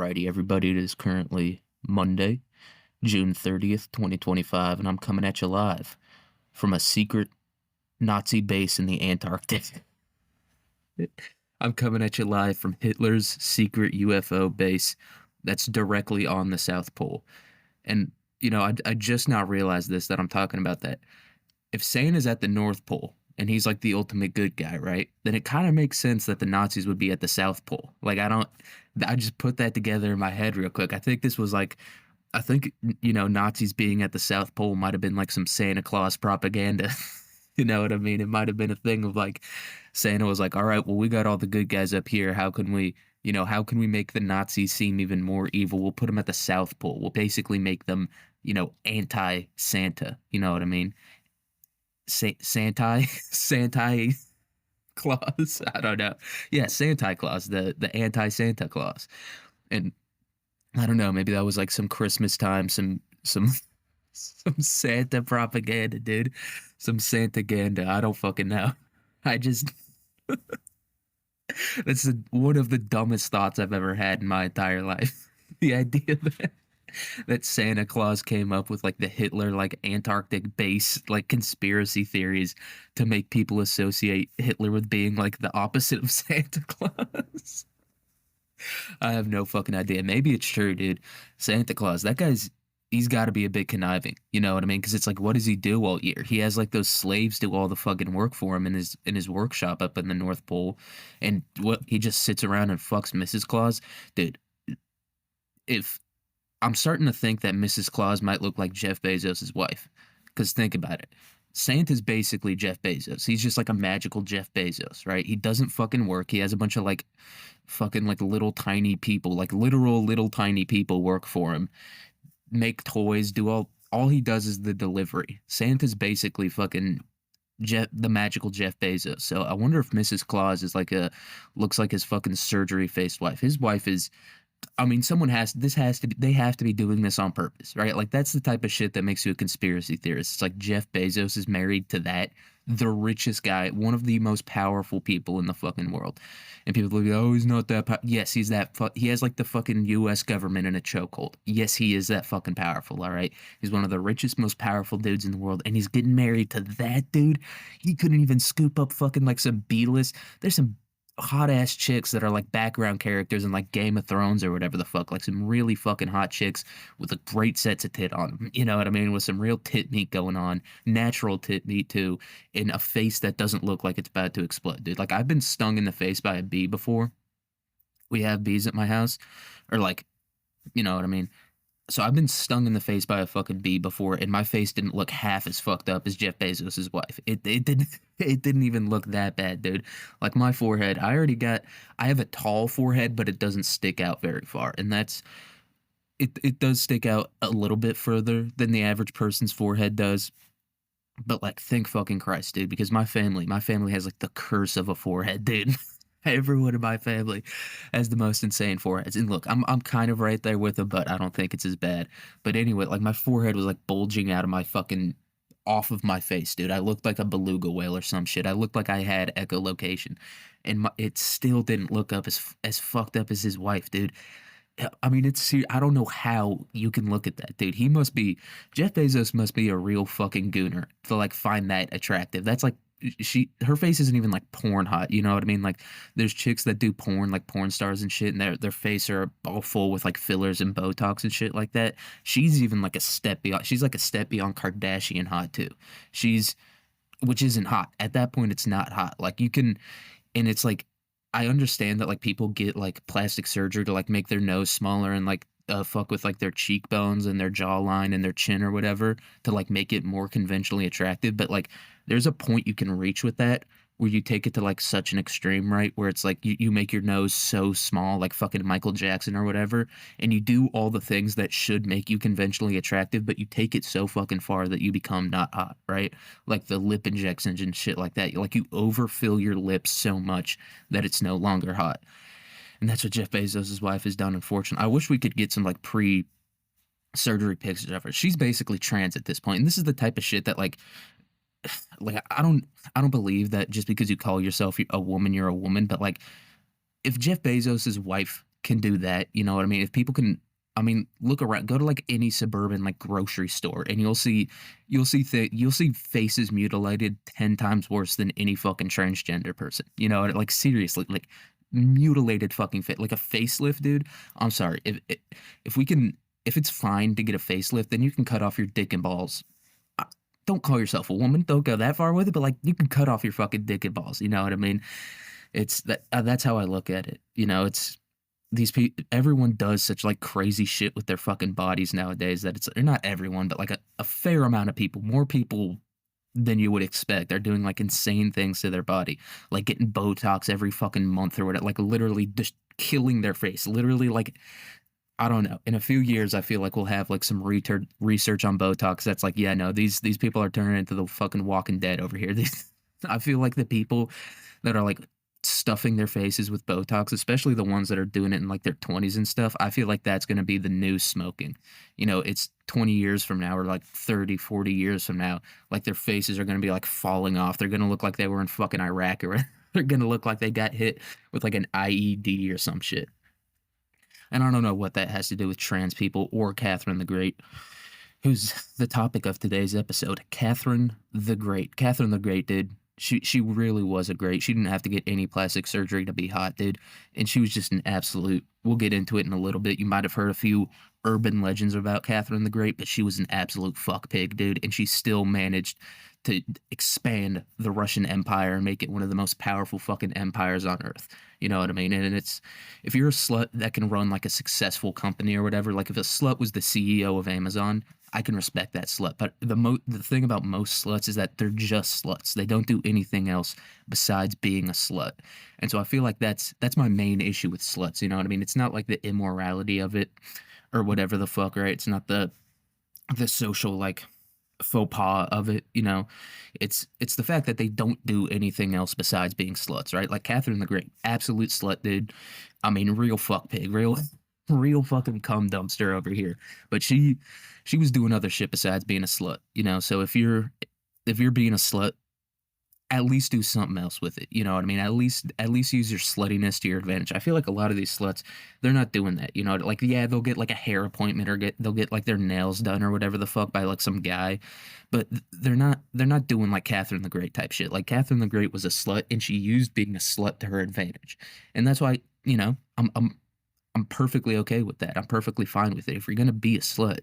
Alrighty, everybody, it is currently Monday, June 30th, 2025, and I'm coming at you live from a secret Nazi base in the Antarctic. I'm coming at you live from Hitler's secret UFO base that's directly on the South Pole. And, I just now realized this, that I'm talking about that. If Santa's at the North Pole and he's like the ultimate good guy, right? Then it kind of makes sense that the Nazis would be at the South Pole. I just put that together in my head real quick. I think, Nazis being at the South Pole might have been like some Santa Claus propaganda. You know what I mean? It might have been a thing of like Santa was like, all right, well, we got all the good guys up here. How can we make the Nazis seem even more evil? We'll put them at the South Pole. We'll basically make them, anti-Santa. You know what I mean? Santa Claus. I don't know. Yeah, Santa Claus, the anti-Santa Claus. And I don't know, maybe that was like some Christmas time, some some Santa propaganda, dude. Some Santa-ganda. I don't fucking know. I just one of the dumbest thoughts I've ever had in my entire life. The idea that Santa Claus came up with like the Hitler like Antarctic base like conspiracy theories to make people associate Hitler with being like the opposite of Santa Claus. I have no fucking idea. Maybe it's true, dude. Santa Claus, he's got to be a bit conniving. You know what I mean? Because it's like, what does he do all year? He has like those slaves do all the fucking work for him in his workshop up in the North Pole, and what he just sits around and fucks Mrs. Claus, dude. If I'm starting to think that Mrs. Claus might look like Jeff Bezos' wife, because think about it. Santa's basically Jeff Bezos. He's just like a magical Jeff Bezos, right? He doesn't fucking work. He has a bunch of like fucking like little tiny people, like literal little tiny people work for him, make toys, do all he does is the delivery. Santa's basically fucking the magical Jeff Bezos. So I wonder if Mrs. Claus is looks like his fucking surgery faced wife. His wife is, I mean, they have to be doing this on purpose, right? Like, that's the type of shit that makes you a conspiracy theorist. It's like Jeff Bezos is married to the richest guy, one of the most powerful people in the fucking world. And people will be, oh, he's not that yes, he's he has like the fucking US government in a chokehold. Yes, he is that fucking powerful, all right? He's one of the richest, most powerful dudes in the world, and he's getting married to that dude. He couldn't even scoop up fucking like some B-list. There's some hot ass chicks that are like background characters in like Game of Thrones or whatever the fuck, like some really fucking hot chicks with a great sets of tit on them. You know what I mean? With some real tit meat going on, natural tit meat too, in a face that doesn't look like it's about to explode, dude. Like, I've been stung in the face by a bee before. We have bees at my house, or like, you know what I mean? So I've been stung in the face by a fucking bee before, and my face didn't look half as fucked up as Jeff Bezos' wife. It didn't it didn't even look that bad, dude. Like, my forehead, I have a tall forehead, but it doesn't stick out very far, and it does stick out a little bit further than the average person's forehead does. But like, thank fucking Christ, dude, because my family has like the curse of a forehead, dude. Everyone in my family has the most insane foreheads. And look, I'm kind of right there with them, but I don't think it's as bad. But anyway, like, my forehead was like bulging out of my fucking off of my face, dude. I looked like a beluga whale or some shit. I looked like I had echolocation, and it still didn't look up as fucked up as his wife, dude. I mean, I don't know how you can look at that, dude. Jeff Bezos must be a real fucking gooner to like find that attractive. That's like, her face isn't even like porn hot, you know what I mean? Like, there's chicks that do porn, like porn stars and shit, and their face are all full with like fillers and Botox and shit like that. She's even like a step beyond. She's like a step beyond Kardashian hot too. Which isn't hot. At that point, it's not hot. Like, and it's like, I understand that like people get like plastic surgery to like make their nose smaller and like fuck with like their cheekbones and their jawline and their chin or whatever to like make it more conventionally attractive. But like, there's a point you can reach with that where you take it to like such an extreme, right? Where it's like you make your nose so small, like fucking Michael Jackson or whatever, and you do all the things that should make you conventionally attractive, but you take it so fucking far that you become not hot, right? Like the lip injections and shit like that. Like, you overfill your lips so much that it's no longer hot. And that's what Jeff Bezos' wife has done, unfortunately. I wish we could get some like pre-surgery pictures of her. She's basically trans at this point. And this is the type of shit that like I don't believe that just because you call yourself a woman, you're a woman. But like, if Jeff Bezos' wife can do that, you know what I mean? If people can, I mean, look around, go to like any suburban like grocery store, and you'll see faces mutilated 10 times worse than any fucking transgender person. You know, like seriously, like mutilated fucking fit, like a facelift, dude. I'm sorry, if we can, if it's fine to get a facelift, then you can cut off your dick and balls. Uh, Don't call yourself a woman. Don't go that far with it, but like you can cut off your fucking dick and balls. You know what I mean? It's that that's how I look at it. You know, it's these people. Everyone does such like crazy shit with their fucking bodies nowadays that it's or not everyone, but like a fair amount of people, more people than you would expect, are doing like insane things to their body, like getting Botox every fucking month or whatever, like literally just killing their face, literally like I don't know. In a few years, I feel like we'll have like some research on Botox that's like, yeah, no, these people are turning into the fucking Walking Dead over here. These, I feel like the people that are like stuffing their faces with Botox, especially the ones that are doing it in like their 20s and stuff, I feel like that's going to be the new smoking. You know, it's 20 years from now or like 30, 40 years from now, like their faces are going to be like falling off. They're going to look like they were in fucking Iraq or they're going to look like they got hit with like an IED or some shit. And I don't know what that has to do with trans people or Catherine the Great, who's the topic of today's episode. Catherine the Great. Catherine the Great, dude. She really was a great. She didn't have to get any plastic surgery to be hot, dude. And she was just an absolute. We'll get into it in a little bit. You might have heard a few urban legends about Catherine the Great, but she was an absolute fuck pig, dude. And she still managed to expand the Russian Empire and make it one of the most powerful fucking empires on earth. You know what I mean? And it's if you're a slut that can run like a successful company or whatever, like if a slut was the CEO of Amazon, I can respect that slut. But the thing about most sluts is that they're just sluts. They don't do anything else besides being a slut. And so I feel like that's my main issue with sluts. You know what I mean? It's not like the immorality of it or whatever the fuck, right? It's not the social like faux pas of it, you know. It's the fact that they don't do anything else besides being sluts, right? Like Catherine the Great, absolute slut, dude. I mean, real fuck pig, real fucking cum dumpster over here. But she was doing other shit besides being a slut, you know. So if you're being a slut, at least do something else with it. You know what I mean? At least use your sluttiness to your advantage. I feel like a lot of these sluts, they're not doing that. You know, like yeah, they'll get like a hair appointment or they'll get like their nails done or whatever the fuck by like some guy, but they're not doing like Catherine the Great type shit. Like Catherine the Great was a slut and she used being a slut to her advantage, and that's why you know I'm perfectly okay with that. I'm perfectly fine with it. If you're gonna be a slut,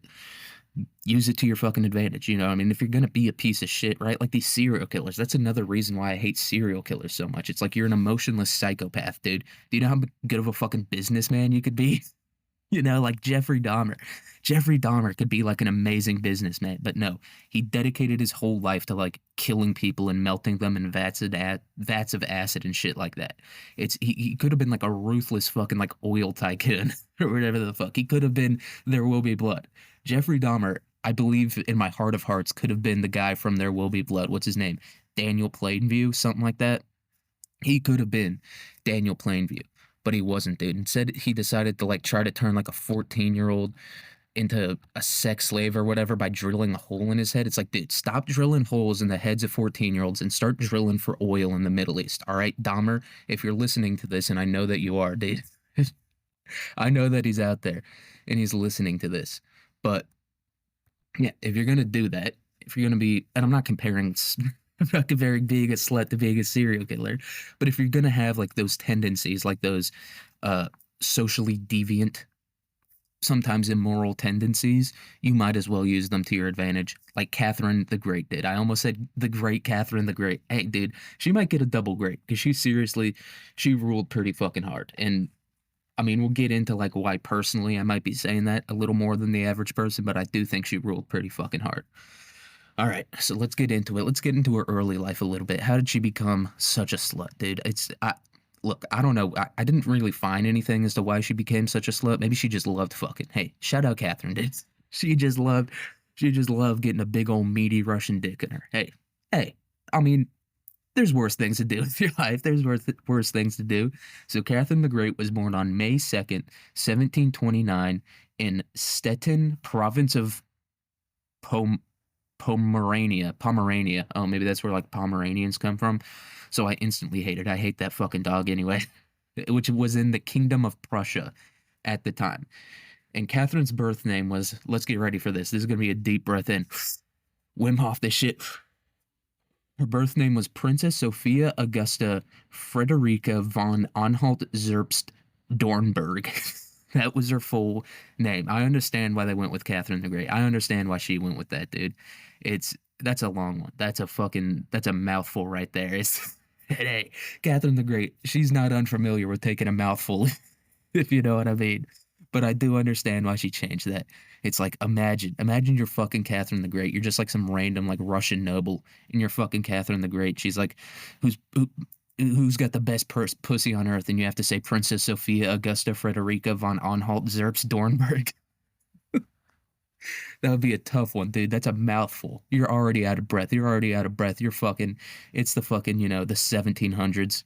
use it to your fucking advantage. You know, I mean, if you're gonna be a piece of shit, right? Like these serial killers. That's another reason why I hate serial killers so much. It's like you're an emotionless psychopath, dude. Do you know how good of a fucking businessman you could be? You know, like Jeffrey Dahmer. Jeffrey Dahmer could be like an amazing businessman, but no, he dedicated his whole life to like killing people and melting them in vats of acid and shit like that. He could have been like a ruthless fucking like oil tycoon or whatever the fuck. He could have been There Will Be Blood. Jeffrey Dahmer, I believe in my heart of hearts, could have been the guy from There Will Be Blood. What's his name? Daniel Plainview, something like that. He could have been Daniel Plainview, but he wasn't, dude. Instead, he decided to like try to turn like a 14-year-old into a sex slave or whatever by drilling a hole in his head. It's like, dude, stop drilling holes in the heads of 14-year-olds and start drilling for oil in the Middle East. All right, Dahmer, if you're listening to this, and I know that you are, dude, I know that he's out there and he's listening to this. But yeah, if you're gonna do that, if you're gonna be, and I'm not comparing, I'm not comparing being a slut to being a serial killer, but if you're gonna have like those tendencies, like those uh socially deviant, sometimes immoral tendencies, you might as well use them to your advantage, like Catherine the Great did. I almost said the great Catherine the Great. Hey, dude, she might get a double great because she ruled pretty fucking hard. And I mean, we'll get into like why personally I might be saying that a little more than the average person, but I do think she ruled pretty fucking hard. All right, so let's get into it. Let's get into her early life a little bit. How did she become such a slut, dude? Look, I don't know. I didn't really find anything as to why she became such a slut. Maybe she just loved fucking. Hey, shout out Catherine, dude. She just loved, she just loved getting a big old meaty Russian dick in her. Hey, I mean, there's worse things to do with your life. There's worse things to do. So Catherine the Great was born on May 2nd, 1729 in Stettin, province of Pom Pomerania. Oh, maybe that's where like Pomeranians come from. So I instantly hate it. I hate that fucking dog anyway. Which was in the Kingdom of Prussia. at the time. And Catherine's birth name was, let's get ready for this. This is going to be a deep breath in. Wim Hof this shit. Her birth name was Princess Sophia Augusta Frederica von Anhalt Zerbst Dornberg. That was her full name. I understand why they went with Catherine the Great. I understand why she went with that, dude. That's a long one. That's a mouthful right there. It's hey, Catherine the Great. She's not unfamiliar with taking a mouthful, if you know what I mean. But I do understand why she changed that. It's like imagine you're fucking Catherine the Great. You're just like some random like Russian noble, and you're fucking Catherine the Great. She's like, who's got the best pussy on earth, and you have to say Princess Sophia Augusta Frederica von Anhalt Zerbst Dornberg. That would be a tough one, dude. That's a mouthful. You're already out of breath. You're already out of breath. You're fucking. It's the fucking the 1700s.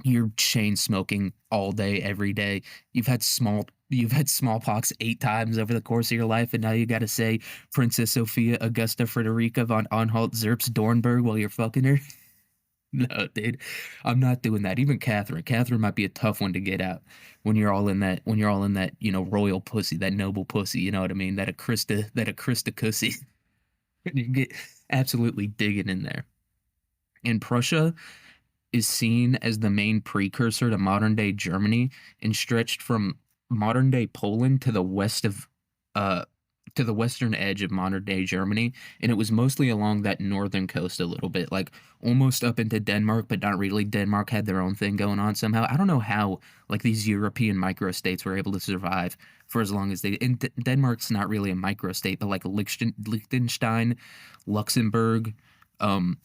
You're chain smoking all day, every day. You've had smallpox 8 times over the course of your life, and now you got to say Princess Sophia Augusta Frederica von Anhalt Zerbst Dornberg while you're fucking her. No, dude, I'm not doing that. Even Catherine. Catherine might be a tough one to get out when you're all in that. When you're all in that, royal pussy, that noble pussy. You know what I mean? That a Krista pussy. You get absolutely digging in there. In Prussia, is seen as the main precursor to modern day Germany and stretched from modern day Poland uh to the western edge of modern day Germany, and it was mostly along that northern coast a little bit, like almost up into Denmark, but not really. Denmark had their own thing going on somehow. I don't know how like these European microstates were able to survive for as long as they. And Denmark's not really a microstate, but like Liechtenstein, Luxembourg, um,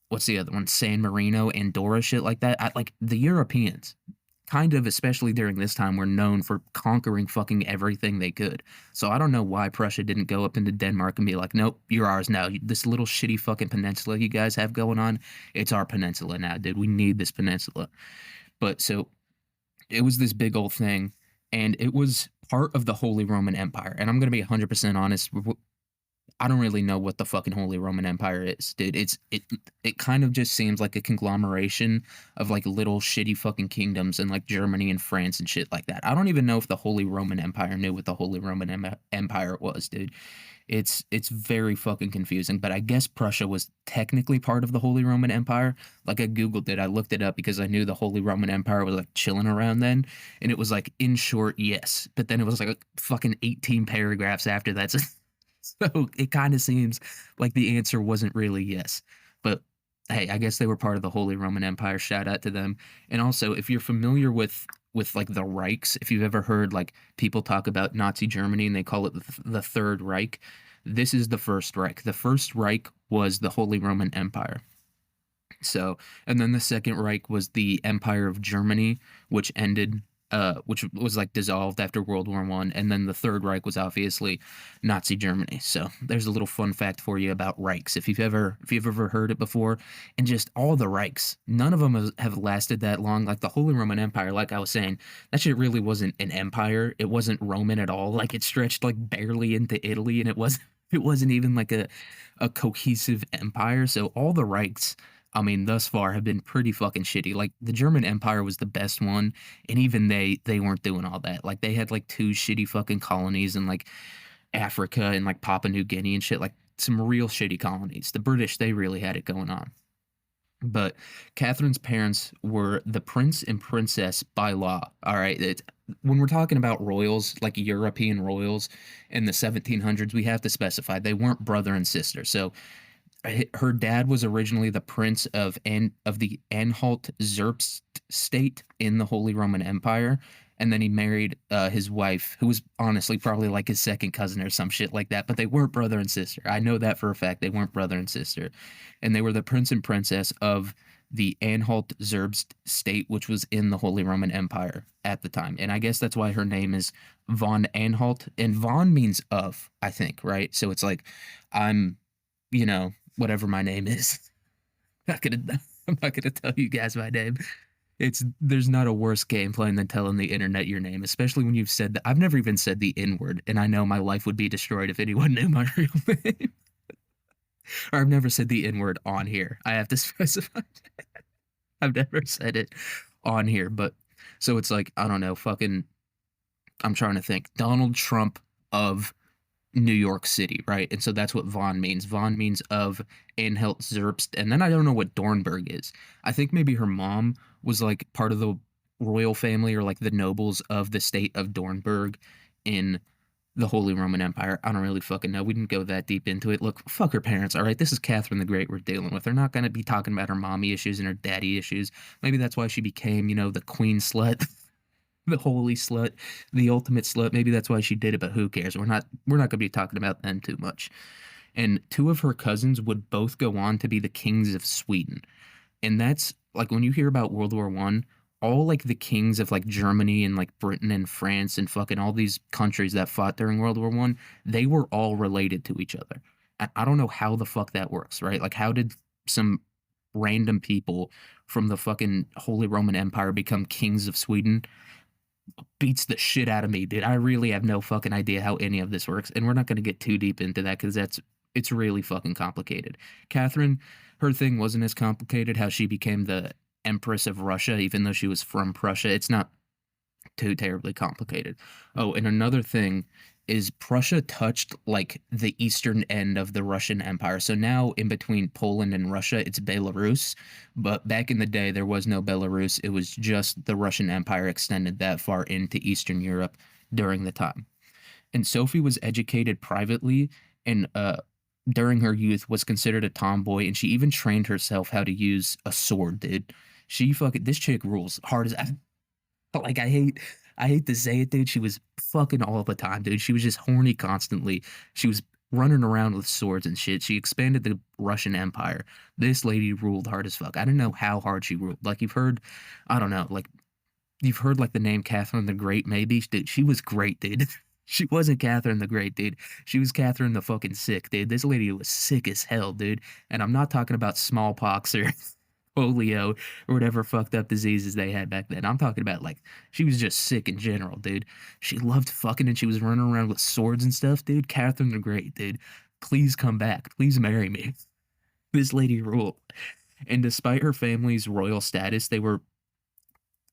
what's the other one? San Marino, Andorra, shit like that. Like the Europeans, kind of, especially during this time, were known for conquering fucking everything they could. So I don't know why Prussia didn't go up into Denmark and be like, nope, you're ours now. This little shitty fucking peninsula you guys have going on, it's our peninsula now, dude. We need this peninsula. But so it was this big old thing, and it was part of the Holy Roman Empire. And I'm gonna be 100% honest. I don't really know what the fucking Holy Roman Empire is, dude. It kind of just seems like a conglomeration of like little shitty fucking kingdoms in like Germany and France and shit like that. I don't even know if the Holy Roman Empire knew what the Holy Roman Empire was, dude. It's very fucking confusing, but I guess Prussia was technically part of the Holy Roman Empire. Like I googled it, I looked it up because I knew the Holy Roman Empire was like chilling around then, and it was like in short, yes. But then it was like fucking 18 paragraphs after that. So it kind of seems like the answer wasn't really yes. But hey, I guess they were part of the Holy Roman Empire. Shout out to them. And also, if you're familiar with like the Reichs, if you've ever heard like people talk about Nazi Germany and they call it the Third Reich, this is the First Reich. The First Reich was the Holy Roman Empire. So, and then the Second Reich was the Empire of Germany, which was like dissolved after World War One, and then the Third Reich was obviously Nazi Germany. So there's a little fun fact for you about Reichs, if you've ever heard it before, and just all the Reichs, none of them have lasted that long. Like the Holy Roman Empire, like I was saying, that shit really wasn't an empire. It wasn't Roman at all. Like it stretched like barely into Italy, and it was it wasn't even like a cohesive empire. So all the Reichs, I mean, thus far have been pretty fucking shitty. Like the German Empire was the best one, and even they weren't doing all that. Like they had like two shitty fucking colonies in like Africa and like Papua New Guinea and shit, like some real shitty colonies. The British, they really had it going on. But Catherine's parents were the prince and princess by law. All right. When we're talking about royals, like European royals in the 1700s, we have to specify they weren't brother and sister. So her dad was originally the prince of the Anhalt Zerbst state in the Holy Roman Empire, and then he married his wife, who was honestly probably like his second cousin or some shit like that. But they weren't brother and sister. I know that for a fact. They weren't brother and sister, and they were the prince and princess of the Anhalt Zerbst state, which was in the Holy Roman Empire at the time. And I guess that's why her name is von Anhalt, and von means of, I think, right? So it's like I'm whatever my name is. Not gonna, I'm not gonna tell you guys my name. There's not a worse game plan than telling the internet your name, especially when you've said that. I've never even said the N word, and I know my life would be destroyed if anyone knew my real name. Or I've never said the N word on here. I have to specify. I've never said it on here, but so it's like I don't know, fucking I'm trying to think. Donald Trump of New York City, right? And so that's what von means. Von means of Anhalt Zerbst. And then I don't know what Dornberg is. I think maybe her mom was like part of the royal family or like the nobles of the state of Dornberg in the Holy Roman Empire. I don't really fucking know. We didn't go that deep into it. Look, fuck her parents, all right? This is Catherine the Great we're dealing with. They're not going to be talking about her mommy issues and her daddy issues. Maybe that's why she became, the queen slut, the holy slut, the ultimate slut. Maybe that's why she did it, but who cares? We're not going to be talking about them too much. And two of her cousins would both go on to be the kings of Sweden. And that's like when you hear about World War One, all like the kings of like Germany and like Britain and France and fucking all these countries that fought during World War One, they were all related to each other. I don't know how the fuck that works, right? Like how did some random people from the fucking Holy Roman Empire become kings of Sweden? Beats the shit out of me, dude. I really have no fucking idea how any of this works, and we're not going to get too deep into that because it's really fucking complicated. Catherine, her thing wasn't as complicated. How she became the Empress of Russia, even though she was from Prussia, it's not too terribly complicated. Oh, and another thing is Prussia touched like the eastern end of the Russian Empire. So now in between Poland and Russia, it's Belarus. But back in the day, there was no Belarus. It was just the Russian Empire extended that far into Eastern Europe during the time. And Sophie was educated privately and during her youth was considered a tomboy and she even trained herself how to use a sword, dude. She fucking this chick rules hard as like I hate to say it, dude. She was fucking all the time, dude. She was just horny constantly. She was running around with swords and shit. She expanded the Russian Empire. This lady ruled hard as fuck. I don't know how hard she ruled. Like you've heard, I don't know, like you've heard like the name Catherine the Great, maybe. Dude, she was great, dude. She wasn't Catherine the Great, dude. She was Catherine the fucking sick, dude. This lady was sick as hell, dude. And I'm not talking about smallpox or polio or whatever fucked up diseases they had back then. I'm talking about like she was just sick in general, dude. She loved fucking and she was running around with swords and stuff, dude. Catherine the Great, dude. Please come back. Please marry me. This lady ruled. And despite her family's royal status, they were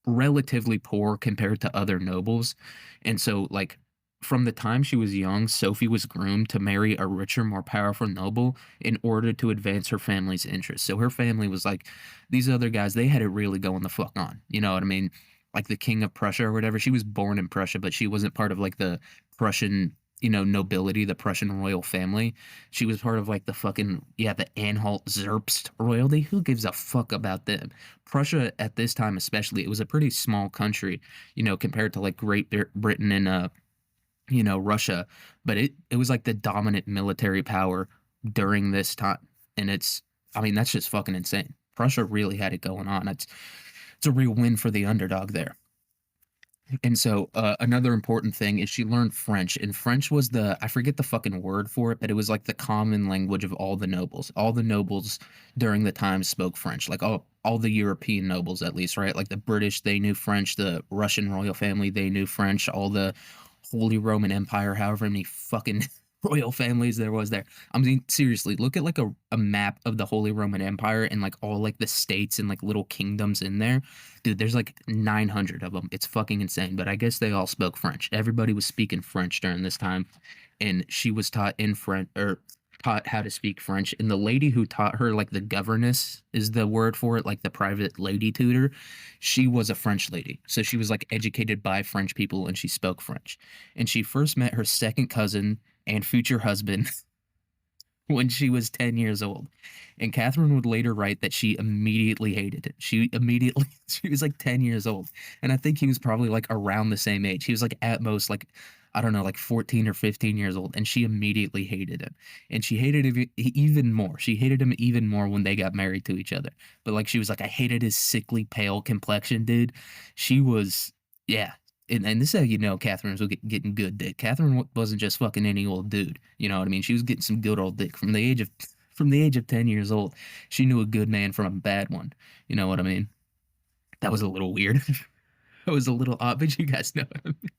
relatively poor compared to other nobles. And so, like, from the time she was young, Sophie was groomed to marry a richer, more powerful noble in order to advance her family's interests. So her family was like, these other guys, they had it really going the fuck on. You know what I mean? Like the king of Prussia or whatever. She was born in Prussia, but she wasn't part of like the Prussian, nobility, the Prussian royal family. She was part of like the fucking, yeah, the Anhalt Zerbst royalty. Who gives a fuck about them? Prussia at this time, especially, it was a pretty small country, compared to like Britain and Russia, but it was like the dominant military power during this time. And I mean, that's just fucking insane. Prussia really had it going on. It's a real win for the underdog there. And so another important thing is she learned French, and French was I forget the fucking word for it, but it was like the common language of all the nobles. All the nobles during the time spoke French, like all the European nobles at least, right? Like the British, they knew French. The Russian royal family, they knew French. All the Holy Roman Empire, however many fucking royal families there was there. I mean, seriously, look at like a map of the Holy Roman Empire and like all like the states and like little kingdoms in there. Dude, there's like 900 of them. It's fucking insane. But I guess they all spoke French. Everybody was speaking French during this time. And she was taught in French or taught how to speak French. And the lady who taught her, like the governess is the word for it, like the private lady tutor, she was a French lady. So she was like educated by French people and she spoke French. And she first met her second cousin and future husband when she was 10 years old. And Catherine would later write that she immediately hated it. She was like 10 years old. And I think he was probably like around the same age. He was like at most like, I don't know, like 14 or 15 years old. And she immediately hated him. And she hated him even more. She hated him even more when they got married to each other. But like, she was like, I hated his sickly pale complexion, dude. She was, yeah, and this is how you know Catherine was getting good dick. Catherine wasn't just fucking any old dude. You know what I mean? She was getting some good old dick from the age of 10 years old. She knew a good man from a bad one. You know what I mean? That was a little weird. That was a little odd, but you guys know what I mean.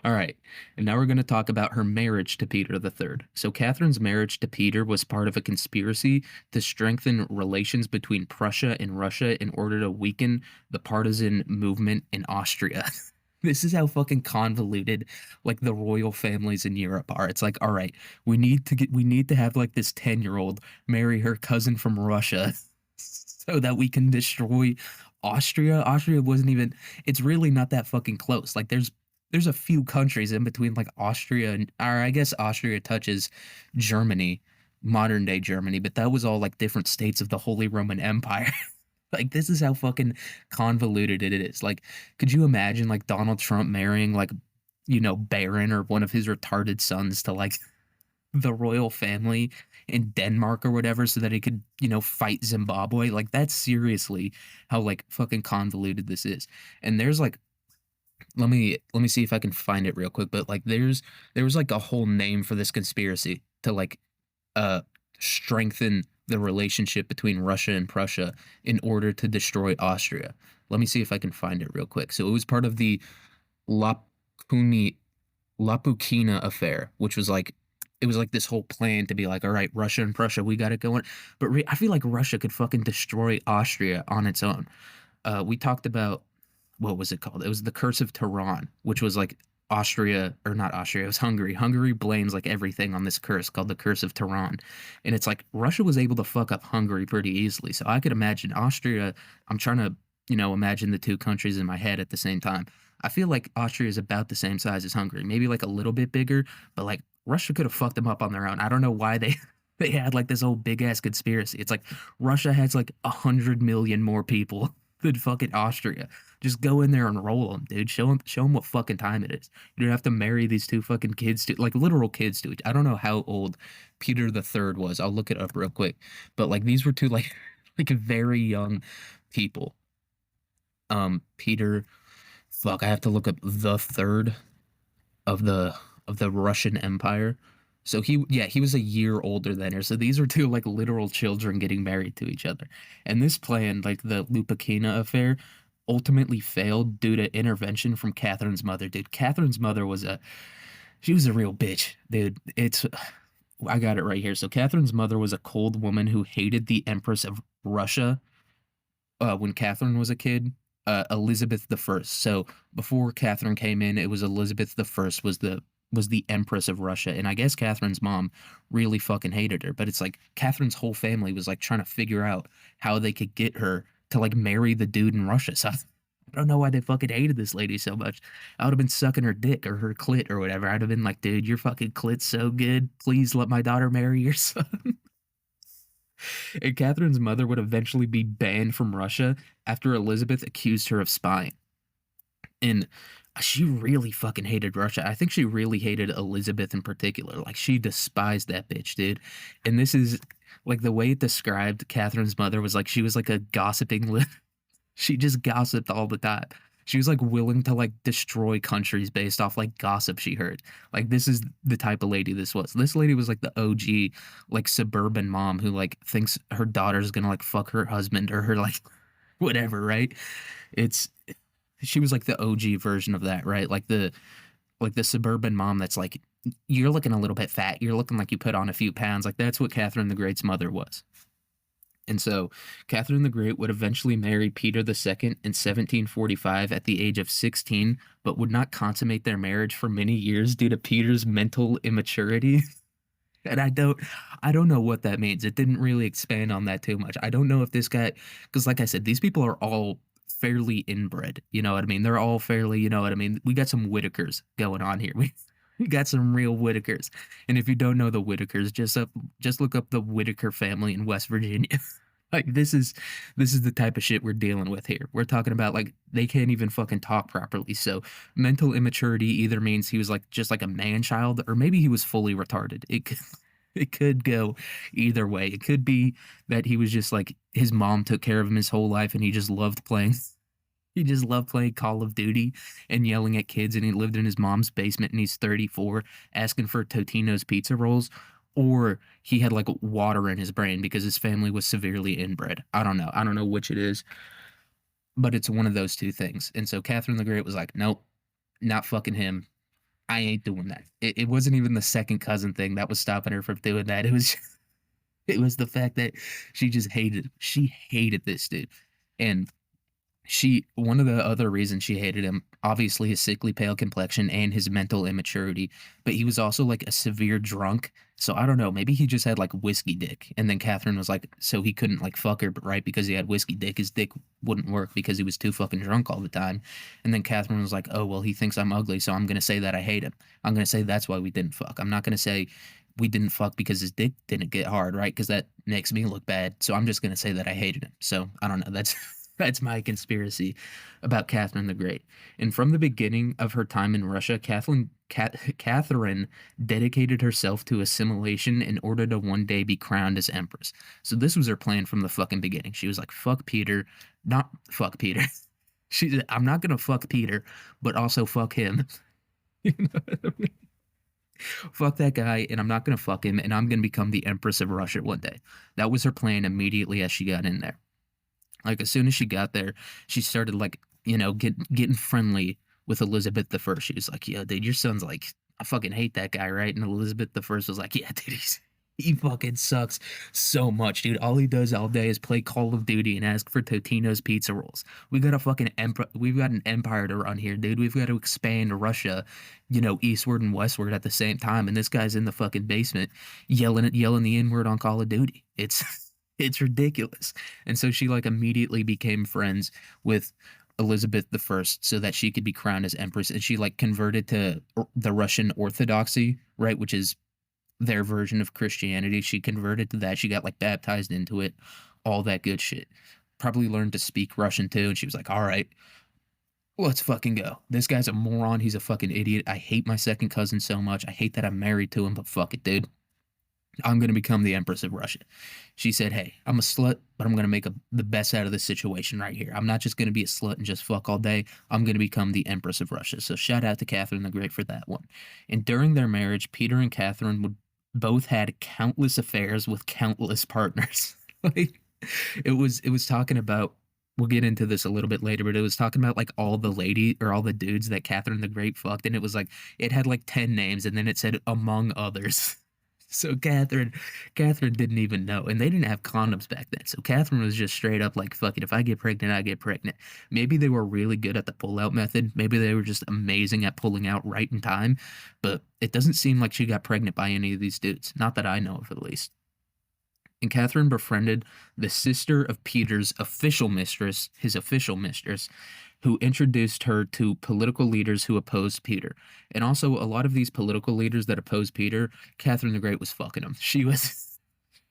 All right. And now we're going to talk about her marriage to Peter the Third. So Catherine's marriage to Peter was part of a conspiracy to strengthen relations between Prussia and Russia in order to weaken the partisan movement in Austria. This is how fucking convoluted like the royal families in Europe are. It's like, all right, we need to have like this 10-year-old marry her cousin from Russia so that we can destroy Austria. Austria wasn't even it's really not that fucking close. Like there's a few countries in between like Austria and or I guess Austria touches Germany, modern day Germany, but that was all like different states of the Holy Roman Empire. Like this is how fucking convoluted it is. Like, could you imagine like Donald Trump marrying like, Baron or one of his retarded sons to like the royal family in Denmark or whatever so that he could, fight Zimbabwe? Like that's seriously how like fucking convoluted this is. And there's like let me see if I can find it real quick, but like there was like a whole name for this conspiracy to like uh strengthen the relationship between Russia and Prussia in order to destroy Austria. Let me see if I can find it real quick. So it was part of the Lapuni Lapukina affair, which was like it was like this whole plan to be like, all right, Russia and Prussia, we got it going. But I feel like Russia could fucking destroy Austria on its own. We talked about what was it called? It was the Curse of Tehran, which was like Austria or not Austria, it was Hungary. Hungary blames like everything on this curse called the Curse of Tehran. And it's like Russia was able to fuck up Hungary pretty easily. So I could imagine Austria, I'm trying to, imagine the two countries in my head at the same time. I feel like Austria is about the same size as Hungary, maybe like a little bit bigger, but like Russia could have fucked them up on their own. I don't know why they they had like this whole big ass conspiracy. It's like Russia has like 100 million more people than fucking Austria. Just go in there and roll them, dude. Show them what fucking time it is. You don't have to marry these two fucking kids to like literal kids to each. I don't know how old Peter the Third was. I'll look it up real quick. But like these were two like like very young people. Peter, fuck, I have to look up the third of the Russian Empire. So he was a year older than her. So these are two like literal children getting married to each other. And this plan, like the Lupakina affair, ultimately failed due to intervention from Catherine's mother. Dude, Catherine's mother she was a real bitch, dude. I got it right here. So Catherine's mother was a cold woman who hated the Empress of Russia when Catherine was a kid, Elizabeth the First. So before Catherine came in, it was Elizabeth the First was the Empress of Russia, and I guess Catherine's mom really fucking hated her. But it's like Catherine's whole family was like trying to figure out how they could get her to like marry the dude in Russia. So I don't know why they fucking hated this lady so much. I would have been sucking her dick or her clit or whatever. I'd have been like, dude, your fucking clit's so good. Please let my daughter marry your son. And Catherine's mother would eventually be banned from Russia after Elizabeth accused her of spying. And she really fucking hated Russia. I think she really hated Elizabeth in particular. Like she despised that bitch, dude. And this is like the way it described Catherine's mother was like she was like a gossiping she just gossiped all the time. She was like willing to like destroy countries based off like gossip she heard. Like this is the type of lady this was. This lady was like the OG like suburban mom who like thinks her daughter's gonna like fuck her husband or her like whatever, right? It's she was like the OG version of that, right? Like the suburban mom that's like you're looking a little bit fat. You're looking like you put on a few pounds. Like that's what Catherine the Great's mother was. And so Catherine the Great would eventually marry Peter the Second in 1745 at the age of 16, but would not consummate their marriage for many years due to Peter's mental immaturity. And I don't know what that means. It didn't really expand on that too much. I don't know if this guy, because like I said, these people are all fairly inbred. You know what I mean? They're all fairly, you know what I mean? We got some Whitakers going on here. We got some real Whitakers. And if you don't know the Whitakers, just look up the Whitaker family in West Virginia. Like this is the type of shit we're dealing with here. We're talking about like they can't even fucking talk properly. So mental immaturity either means he was like just like a man child or maybe he was fully retarded. It could go either way. It could be that he was just like his mom took care of him his whole life and he just loved playing Call of Duty and yelling at kids, and he lived in his mom's basement and he's 34 asking for Totino's pizza rolls. Or he had like water in his brain because his family was severely inbred. I don't know. I don't know which it is, but it's one of those two things. And so Catherine the Great was like, nope, not fucking him. I ain't doing that. It wasn't even the second cousin thing that was stopping her from doing that. It was the fact that she hated this dude. And One of the other reasons she hated him, obviously his sickly pale complexion and his mental immaturity, but he was also like a severe drunk. So I don't know, maybe he just had like whiskey dick. And then Catherine was like, so he couldn't like fuck her, but right, because he had whiskey dick, his dick wouldn't work because he was too fucking drunk all the time. And then Catherine was like, oh, well, he thinks I'm ugly, so I'm gonna say that I hate him. I'm gonna say that's why we didn't fuck. I'm not gonna say we didn't fuck because his dick didn't get hard, right? Because that makes me look bad. So I'm just gonna say that I hated him. So I don't know. That's that's my conspiracy about Catherine the Great. And from the beginning of her time in Russia, Catherine dedicated herself to assimilation in order to one day be crowned as empress. So this was her plan from the fucking beginning. She was like, "Fuck Peter, not fuck Peter." She said, "I'm not gonna fuck Peter, but also fuck him." You know what I mean? Fuck that guy, and I'm not gonna fuck him, and I'm gonna become the empress of Russia one day. That was her plan immediately as she got in there. Like as soon as she got there, she started like, getting friendly with Elizabeth the First. She was like, "Yeah, dude, your son's like, I fucking hate that guy, right?" And Elizabeth the First was like, "Yeah, dude, he fucking sucks so much, dude. All he does all day is play Call of Duty and ask for Totino's pizza rolls. We've got an empire to run here, dude. We've got to expand Russia, eastward and westward at the same time. And this guy's in the fucking basement yelling the N-word on Call of Duty. It's it's ridiculous." And so she like immediately became friends with Elizabeth the First so that she could be crowned as empress, and she like converted to the Russian Orthodoxy, right, which is their version of Christianity. She converted to that. She got like baptized into it, all that good shit. Probably learned to speak Russian too, and she was like, "All right, let's fucking go. This guy's a moron. He's a fucking idiot. I hate my second cousin so much. I hate that I'm married to him, but fuck it, dude. I'm going to become the Empress of Russia." She said, "Hey, I'm a slut, but I'm going to make the best out of this situation right here. I'm not just going to be a slut and just fuck all day. I'm going to become the Empress of Russia." So shout out to Catherine the Great for that one. And during their marriage, Peter and Catherine would both had countless affairs with countless partners. Like it was talking about, we'll get into this a little bit later, but it was talking about like all the lady or all the dudes that Catherine the Great fucked, and it was like it had like 10 names, and then it said among others. So Catherine didn't even know, and they didn't have condoms back then. So Catherine was just straight up like, "Fuck it, if I get pregnant, I get pregnant." Maybe they were really good at the pull-out method. Maybe they were just amazing at pulling out right in time, but it doesn't seem like she got pregnant by any of these dudes. Not that I know of, at least. And Catherine befriended the sister of Peter's official mistress, his official mistress, who introduced her to political leaders who opposed Peter. And also, a lot of these political leaders that opposed Peter, Catherine the Great was fucking them. She was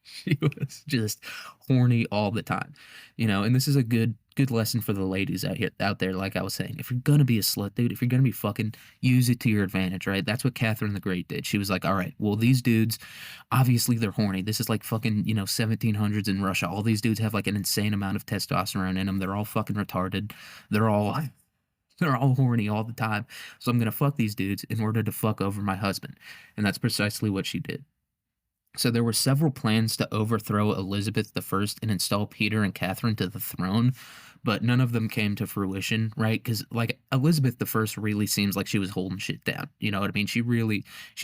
she was just horny all the time, and this is a good lesson for the ladies out there. Like I was saying, if you're gonna be a slut, dude, if you're gonna be fucking, use it to your advantage, right? That's what Catherine the Great did. She was like, "All right, well, these dudes, obviously they're horny. This is like fucking 1700s in Russia. All these dudes have like an insane amount of testosterone in them. They're all fucking retarded. They're all they're all horny all the time. So I'm gonna fuck these dudes in order to fuck over my husband." And that's precisely what she did. So there were several plans to overthrow Elizabeth the First and install Peter and Catherine to the throne, but none of them came to fruition, right? Because like Elizabeth the First really seems like she was holding shit down. You know what I mean? She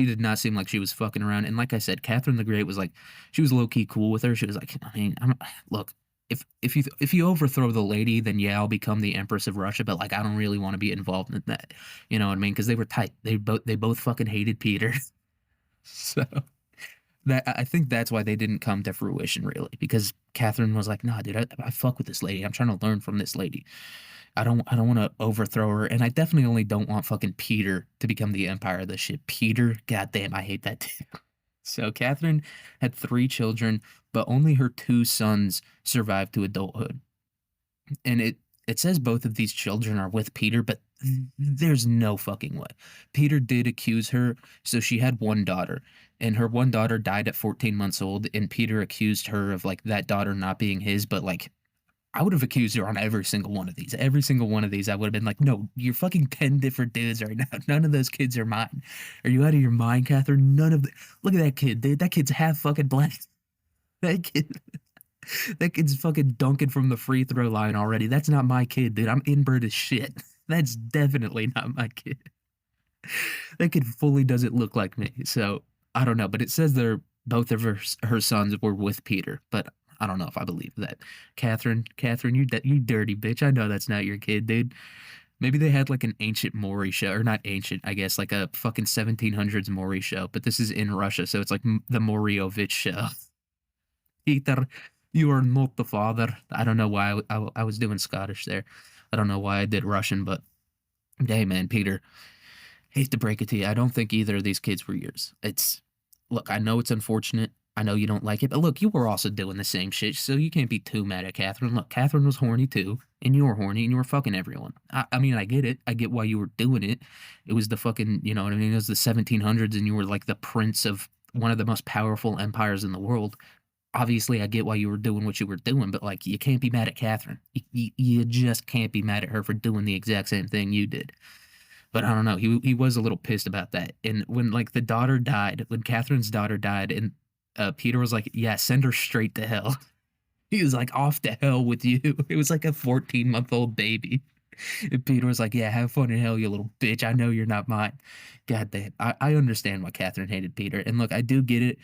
did not seem like she was fucking around. And like I said, Catherine the Great was like, she was low key cool with her. She was like, I mean, look. If you overthrow the lady, then yeah, I'll become the Empress of Russia. But like, I don't really want to be involved in that. You know what I mean? Because they were tight. They both fucking hated Peter. So that I think that's why they didn't come to fruition, really, because Catherine was like, "Nah, dude, I fuck with this lady. I'm trying to learn from this lady. I don't want to overthrow her, and I definitely only don't want fucking Peter to become the empire of this shit. Peter, goddamn, I hate that dude." So Catherine had 3 children, but only her 2 sons survived to adulthood. And it says both of these children are with Peter, but there's no fucking way. Peter did accuse her, so she had one daughter, and her one daughter died at 14 months old, and Peter accused her of like that daughter not being his, but like I would have accused her on every single one of these. Every single one of these, I would have been like, "No, you're fucking 10 different dudes right now. None of those kids are mine. Are you out of your mind, Catherine? None of the Look at that kid, dude. That kid's half fucking black. That kid that kid's fucking dunking from the free throw line already. That's not my kid, dude. I'm inbred as shit. That's definitely not my kid. That kid fully doesn't look like me. So I don't know, but it says both of her sons were with Peter. But I don't know if I believe that. Catherine, you dirty bitch. I know that's not your kid, dude. Maybe they had like an ancient Maury show, or not ancient, I guess, like a fucking 1700s Maury show, but this is in Russia, so it's like the Moriovich show. Peter, you are not the father. I don't know why I was doing Scottish there. I don't know why I did Russian, but hey, man, Peter, hate to break it to you. I don't think either of these kids were yours. Look, I know it's unfortunate. I know you don't like it, but look, you were also doing the same shit, so you can't be too mad at Catherine. Look, Catherine was horny too, and you were horny, and you were fucking everyone. I mean, I get it. I get why you were doing it. It was the fucking, you know what I mean? It was the 1700s, and you were like the prince of one of the most powerful empires in the world. Obviously, I get why you were doing what you were doing, but like, you can't be mad at Catherine. You just can't be mad at her for doing the exact same thing you did. But I don't know. He was a little pissed about that. And when like the daughter died, when Catherine's daughter died, and Peter was like, "Yeah, send her straight to hell." He was like, "Off to hell with you." It was like a 14-month-old baby. And Peter was like, "Yeah, have fun in hell, you little bitch. I know you're not mine." God damn. I understand why Catherine hated Peter. And look, I do get it.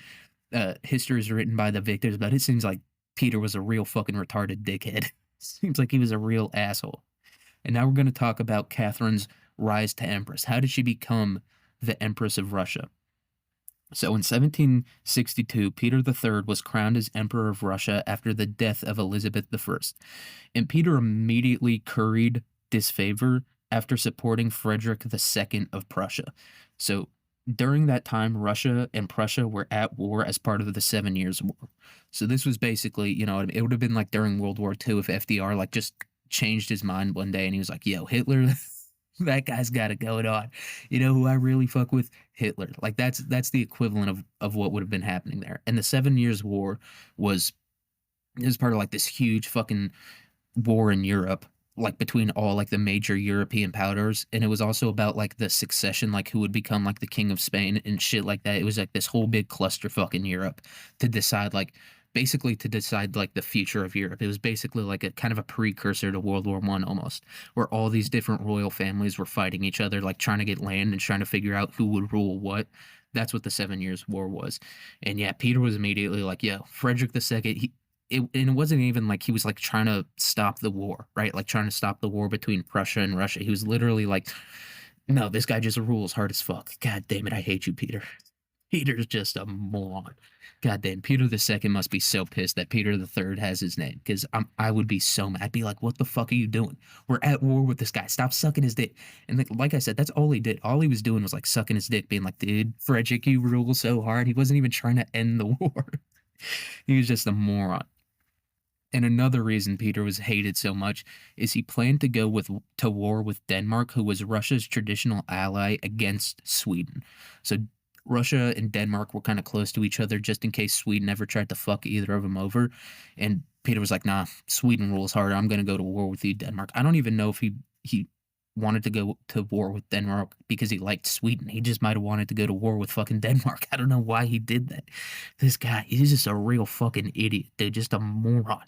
History is written by the victors, but it seems like Peter was a real fucking retarded dickhead. Seems like he was a real asshole. And now we're going to talk about Catherine's rise to empress. How did she become the Empress of Russia? So in 1762, Peter III was crowned as Emperor of Russia after the death of Elizabeth I. And Peter immediately curried disfavor after supporting Frederick II of Prussia. So during that time, Russia and Prussia were at war as part of the 7 Years' War. So this was basically, you know, it would have been like during World War II if FDR like just changed his mind one day and he was like, "Yo, Hitler, that guy's got it going on. You know who I really fuck with? Hitler." Like that's the equivalent of what would have been happening there. And the 7 Years' War was is part of like this huge fucking war in Europe, like between all like the major European powers, and it was also about like the succession, like who would become like the king of Spain and shit like that. It was like this whole big clusterfuck in Europe to decide like basically to decide like the future of Europe. It was basically like a kind of a precursor to World War I almost, where all these different royal families were fighting each other, like trying to get land and trying to figure out who would rule what. That's what the 7 Years' War was. And yeah, Peter was immediately like, "Yo, Frederick II, and it wasn't even like he was like trying to stop the war, right? Like trying to stop the war between Prussia and Russia. He was literally like, no, this guy just rules hard as fuck. God damn it, I hate you, Peter. Peter's just a moron. God damn, Peter II must be so pissed that Peter III has his name because I would be so mad. I'd be like, what the fuck are you doing? We're at war with this guy. Stop sucking his dick. And like I said, that's all he did. All he was doing was like sucking his dick, being like, dude, Frederick, you rule so hard. He wasn't even trying to end the war. He was just a moron. And another reason Peter was hated so much is he planned to go to war with Denmark, who was Russia's traditional ally against Sweden. So Russia and Denmark were kind of close to each other just in case Sweden ever tried to fuck either of them over. And Peter was like, "Nah, Sweden rules harder. I'm going to go to war with you, Denmark." I don't even know if he wanted to go to war with Denmark because he liked Sweden. He just might have wanted to go to war with fucking Denmark. I don't know why he did that. This guy, he's just a real fucking idiot, dude. Just a moron.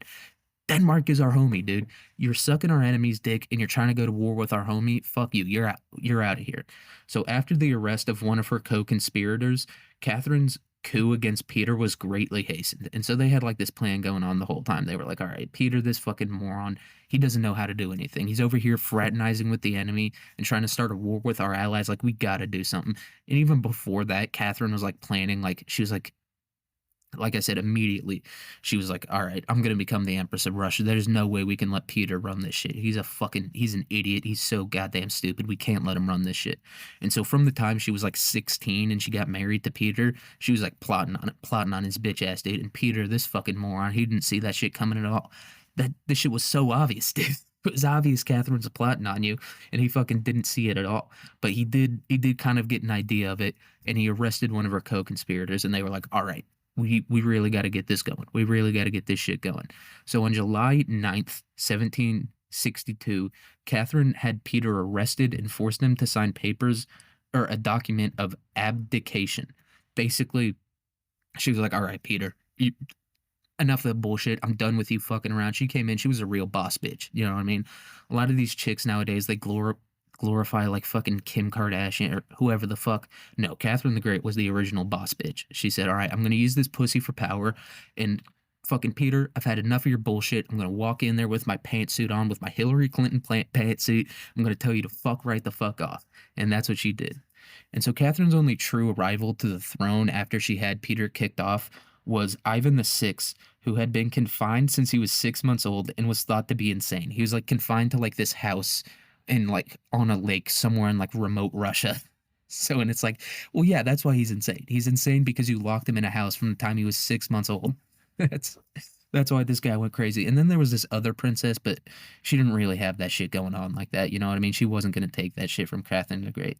Denmark is our homie, dude. You're sucking our enemy's dick and you're trying to go to war with our homie. Fuck you. You're out. You're out of here. So after the arrest of one of her co-conspirators, Catherine's coup against Peter was greatly hastened. And so they had like this plan going on the whole time. They were like, all right, Peter, this fucking moron, he doesn't know how to do anything. He's over here fraternizing with the enemy and trying to start a war with our allies. Like, we got to do something. And even before that, Catherine was like planning, like, she was like I said, immediately, she was like, all right, I'm going to become the Empress of Russia. There's no way we can let Peter run this shit. He's an idiot. He's so goddamn stupid. We can't let him run this shit. And so from the time she was like 16 and she got married to Peter, she was like plotting on his bitch ass, dude. And Peter, this fucking moron, he didn't see that shit coming at all. This shit was so obvious, dude. It was obvious Catherine's plotting on you, and he fucking didn't see it at all. But he did kind of get an idea of it, and he arrested one of her co-conspirators, and they were like, all right, we really got to get this going. We really got to get this shit going. So on July 9th, 1762, Catherine had Peter arrested and forced him to sign papers or a document of abdication. Basically, she was like, all right, Peter, enough of the bullshit. I'm done with you fucking around. She came in. She was a real boss bitch. You know what I mean? A lot of these chicks nowadays, they glorify like fucking Kim Kardashian or whoever the fuck. No, Catherine the Great was the original boss bitch. She said, all right, I'm going to use this pussy for power and fucking Peter, I've had enough of your bullshit. I'm gonna walk in there with my pantsuit on, with my Hillary Clinton pantsuit. I'm gonna tell you to fuck right the fuck off. And that's what she did. And so Catherine's only true arrival to the throne after she had Peter kicked off was Ivan the Sixth, who had been confined since he was 6 months old and was thought to be insane. He was like confined to like this house in like on a lake somewhere in like remote Russia. So, and it's like, well, yeah, that's why he's insane. He's insane because you locked him in a house from the time he was 6 months old. That's that's why this guy went crazy. And then there was this other princess, but she didn't really have that shit going on like that. You know what I mean? She wasn't going to take that shit from Catherine the Great.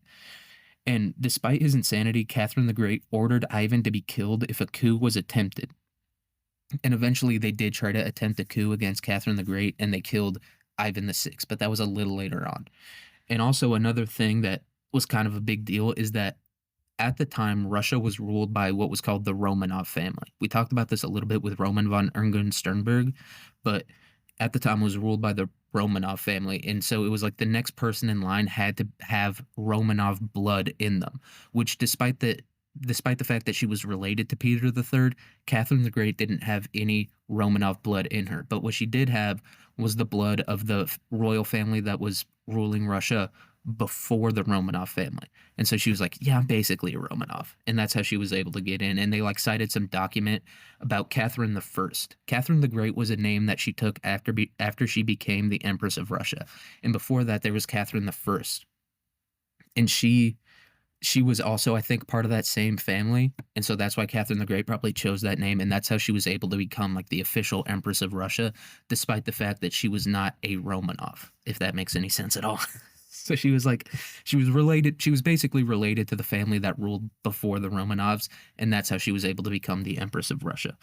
And despite his insanity, Catherine the Great ordered Ivan to be killed if a coup was attempted. And eventually they did try to attempt a coup against Catherine the Great and they killed Ivan the Sixth, but that was a little later on. And also another thing that was kind of a big deal is that at the time, Russia was ruled by what was called the Romanov family. We talked about this a little bit with Roman von Ungern-Sternberg, but at the time it was ruled by the Romanov family. And so it was like the next person in line had to have Romanov blood in them, which despite the fact that she was related to Peter the Third, Catherine the Great didn't have any Romanov blood in her. But what she did have was the blood of the royal family that was ruling Russia before the Romanov family. And so she was like, yeah, I'm basically a Romanov. And that's how she was able to get in. And they like cited some document about Catherine the First. Catherine the Great was a name that she took after she became the Empress of Russia. And before that, there was Catherine the First. And she was also, I think, part of that same family. And so that's why Catherine the Great probably chose that name. And that's how she was able to become like the official Empress of Russia, despite the fact that she was not a Romanov, if that makes any sense at all. So she was like, she was basically related to the family that ruled before the Romanovs. And that's how she was able to become the Empress of Russia.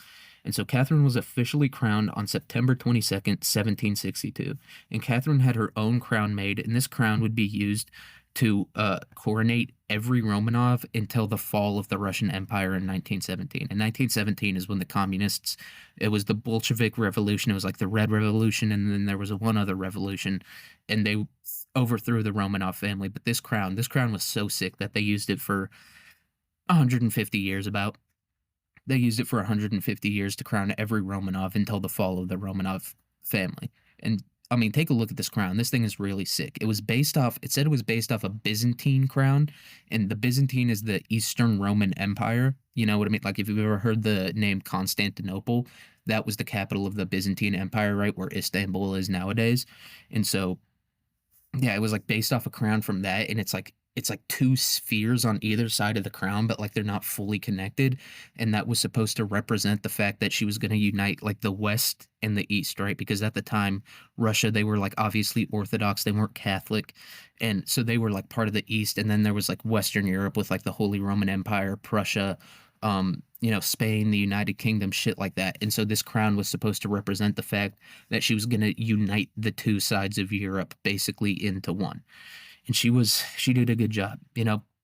And so Catherine was officially crowned on September 22nd, 1762. And Catherine had her own crown made, and this crown would be used to coronate every Romanov until the fall of the Russian Empire in 1917. And 1917 is when the communists, it was the Bolshevik Revolution, it was like the Red Revolution, and then there was one other revolution, and they overthrew the Romanov family. But this crown was so sick that they used it for 150 years about. They used it for 150 years to crown every Romanov until the fall of the Romanov family. And I mean, take a look at this crown. This thing is really sick. It said it was based off a Byzantine crown, and the Byzantine is the Eastern Roman Empire. You know what I mean? Like if you've ever heard the name Constantinople, that was the capital of the Byzantine Empire, right? Where Istanbul is nowadays. And so, yeah, it was like based off a crown from that, and it's like two spheres on either side of the crown, but like they're not fully connected. And that was supposed to represent the fact that she was going to unite like the West and the East, right? Because at the time, Russia, they were like obviously Orthodox, they weren't Catholic. And so they were like part of the East. And then there was like Western Europe with like the Holy Roman Empire, Prussia, Spain, the United Kingdom, shit like that. And so this crown was supposed to represent the fact that she was going to unite the two sides of Europe basically into one. And she did a good job.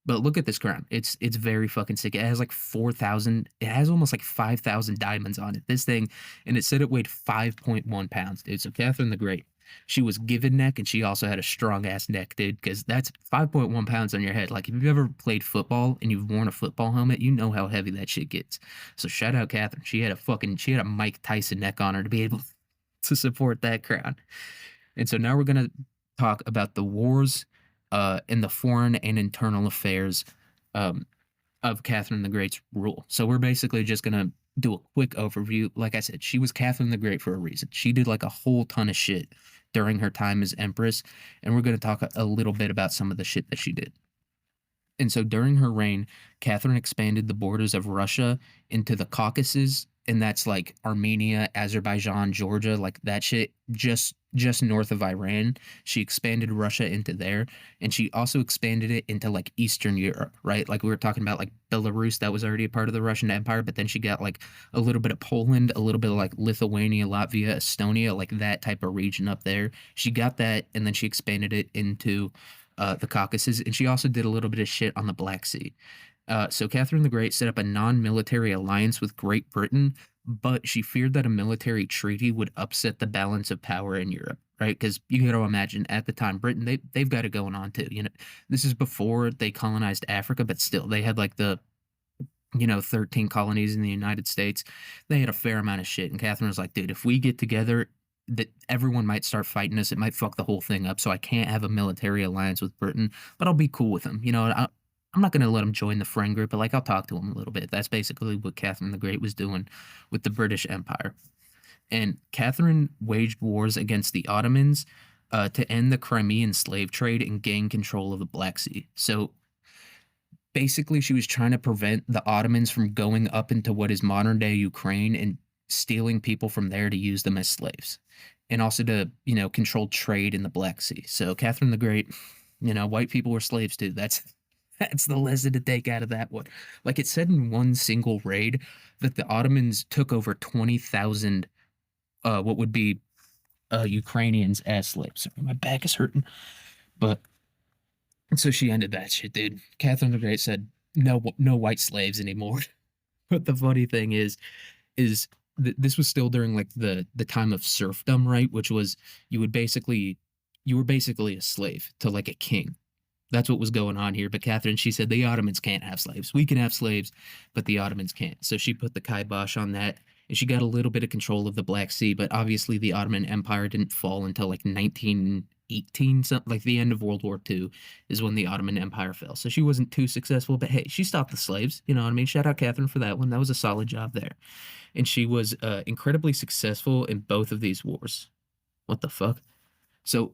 But look at this crown. It's very fucking sick. It has like 4,000, it has almost like 5,000 diamonds on it. This thing, and it said it weighed 5.1 pounds, dude. So Catherine the Great, she was given neck and she also had a strong ass neck, dude, because that's 5.1 pounds on your head. Like if you've ever played football and you've worn a football helmet, you know how heavy that shit gets. So shout out Catherine. She had a Mike Tyson neck on her to be able to support that crown. And so now we're gonna talk about the wars in the foreign and internal affairs um, of Catherine the Great's rule. So we're basically just gonna do a quick overview. Like I said, she was Catherine the Great for a reason. She did like a whole ton of shit during her time as Empress, and we're gonna talk a little bit about some of the shit that she did. And so during her reign, Catherine expanded the borders of Russia into the Caucasus, and that's like Armenia, Azerbaijan, Georgia, like that shit, just north of Iran. She expanded Russia into there, and she also expanded it into like Eastern Europe, right? Like we were talking about like Belarus, that was already a part of the Russian Empire, but then she got like a little bit of Poland, a little bit of like Lithuania, Latvia, Estonia, like that type of region up there. She got that, and then she expanded it into the Caucasus, and she also did a little bit of shit on the Black Sea. So Catherine the Great set up a non-military alliance with Great Britain, but she feared that a military treaty would upset the balance of power in Europe, right? Because you got to imagine at the time, Britain, they've got it going on too. This is before they colonized Africa, but still they had like 13 colonies in the United States. They had a fair amount of shit. And Catherine was like, dude, if we get together, that everyone might start fighting us. It might fuck the whole thing up. So I can't have a military alliance with Britain, but I'll be cool with them. I'm not going to let him join the friend group, but like I'll talk to him a little bit. That's basically what Catherine the Great was doing with the British Empire. And Catherine waged wars against the Ottomans to end the Crimean slave trade and gain control of the Black Sea. So basically she was trying to prevent the Ottomans from going up into what is modern day Ukraine and stealing people from there to use them as slaves. And also to, control trade in the Black Sea. So Catherine the Great, white people were slaves too. That's the lesson to take out of that one. Like it said in one single raid that the Ottomans took over 20,000 what would be Ukrainians as slaves. Sorry, my back is hurting. But so she ended that shit, dude. Catherine the Great said no white slaves anymore. But the funny thing is this was still during like the time of serfdom, right? Which was you were basically a slave to like a king. That's what was going on here. But Catherine, she said the Ottomans can't have slaves. We can have slaves, but the Ottomans can't. So she put the kibosh on that, and she got a little bit of control of the Black Sea. But obviously, the Ottoman Empire didn't fall until like 1918, something like the end of World War II is when the Ottoman Empire fell. So she wasn't too successful. But hey, she stopped the slaves. You know what I mean? Shout out Catherine for that one. That was a solid job there, and she was incredibly successful in both of these wars. What the fuck? So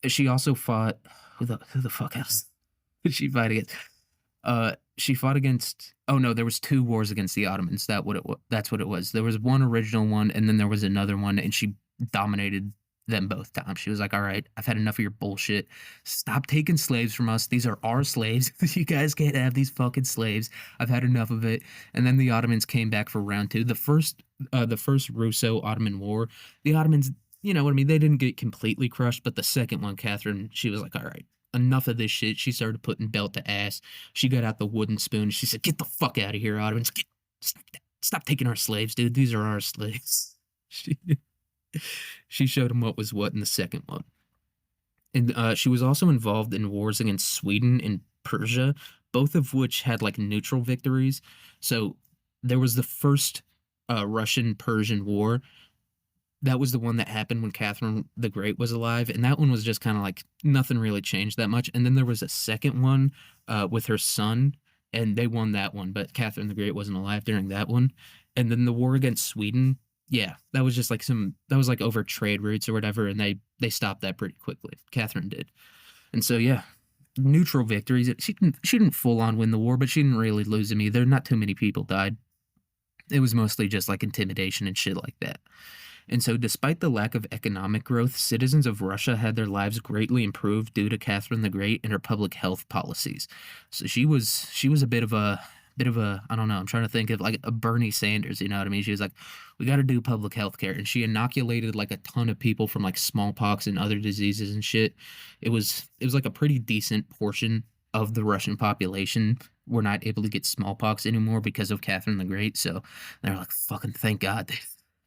she also fought who the fuck else did she fight against? She fought against. Oh no, there was two wars against the Ottomans. That's what it was. There was one original one, and then there was another one, and she dominated them both times. She was like, "All right, I've had enough of your bullshit. Stop taking slaves from us. These are our slaves. You guys can't have these fucking slaves. I've had enough of it." And then the Ottomans came back for round two. The first Russo-Ottoman War. The Ottomans, you know what I mean? They didn't get completely crushed, but the second one, Catherine, she was like, "All right, enough of this shit." She started putting belt to ass. She got out the wooden spoon. She said, "Get the fuck out of here, Ottomans. Stop taking our slaves, dude. These are our slaves." She, she showed him what was what in the second one. And she was also involved in wars against Sweden and Persia, both of which had like neutral victories. So there was the first Russian-Persian War. That was the one that happened when Catherine the Great was alive, and that one was just kind of like nothing really changed that much. And then there was a second one with her son, and they won that one, but Catherine the Great wasn't alive during that one. And then the war against Sweden, yeah, that was just like that was like over trade routes or whatever, and they stopped that pretty quickly. Catherine did, and so yeah, neutral victories. She didn't full on win the war, but she didn't really lose them either. Not too many people died. It was mostly just like intimidation and shit like that. And so, despite the lack of economic growth, citizens of Russia had their lives greatly improved due to Catherine the Great and her public health policies. So she was a bit of a I don't know. I'm trying to think of like a Bernie Sanders. You know what I mean? She was like, we got to do public health care, and she inoculated like a ton of people from like smallpox and other diseases and shit. It was like a pretty decent portion of the Russian population were not able to get smallpox anymore because of Catherine the Great. So they're like, fucking thank God.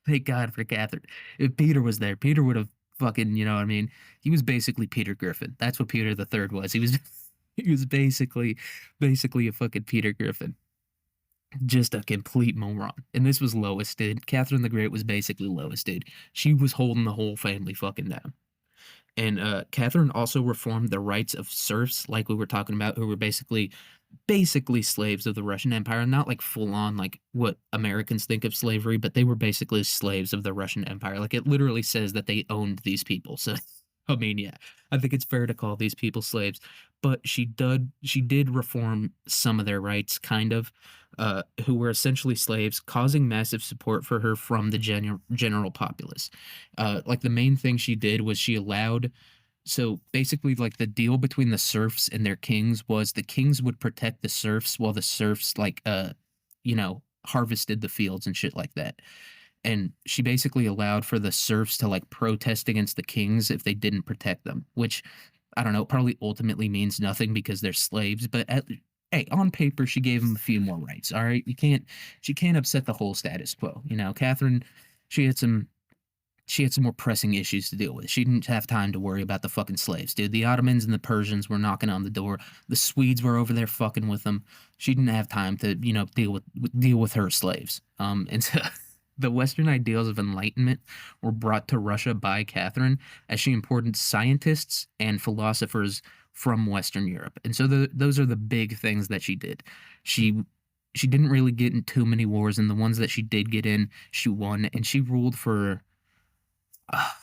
Thank God for Catherine. If Peter was there, Peter would have fucking, you know what I mean? He was basically Peter Griffin. That's what Peter the Third was. He was he was basically a fucking Peter Griffin. Just a complete moron. And this was Lois, dude. Catherine the Great was basically Lois, dude. She was holding the whole family fucking down. And Catherine also reformed the rights of serfs, like we were talking about, who were basically slaves of the Russian Empire, not like full on like what Americans think of slavery, but they were basically slaves of the Russian Empire. Like it literally says that they owned these people. So I mean, yeah, I think it's fair to call these people slaves. But she did reform some of their rights, kind of, who were essentially slaves, causing massive support for her from the general populace. Like the main thing she did was she allowed so basically, like the deal between the serfs and their kings was the kings would protect the serfs while the serfs harvested the fields and shit like that. And she basically allowed for the serfs to like protest against the kings if they didn't protect them, which I don't know, probably ultimately means nothing because they're slaves, but hey, on paper she gave them a few more rights, all right? She can't upset the whole status quo. Catherine, she had some she had some more pressing issues to deal with. She didn't have time to worry about the fucking slaves, dude. The Ottomans and the Persians were knocking on the door. The Swedes were over there fucking with them. She didn't have time to, deal with her slaves. And so the Western ideals of enlightenment were brought to Russia by Catherine as she imported scientists and philosophers from Western Europe. And so those are the big things that she did. She she didn't really get in too many wars, and the ones that she did get in, she won, and she ruled for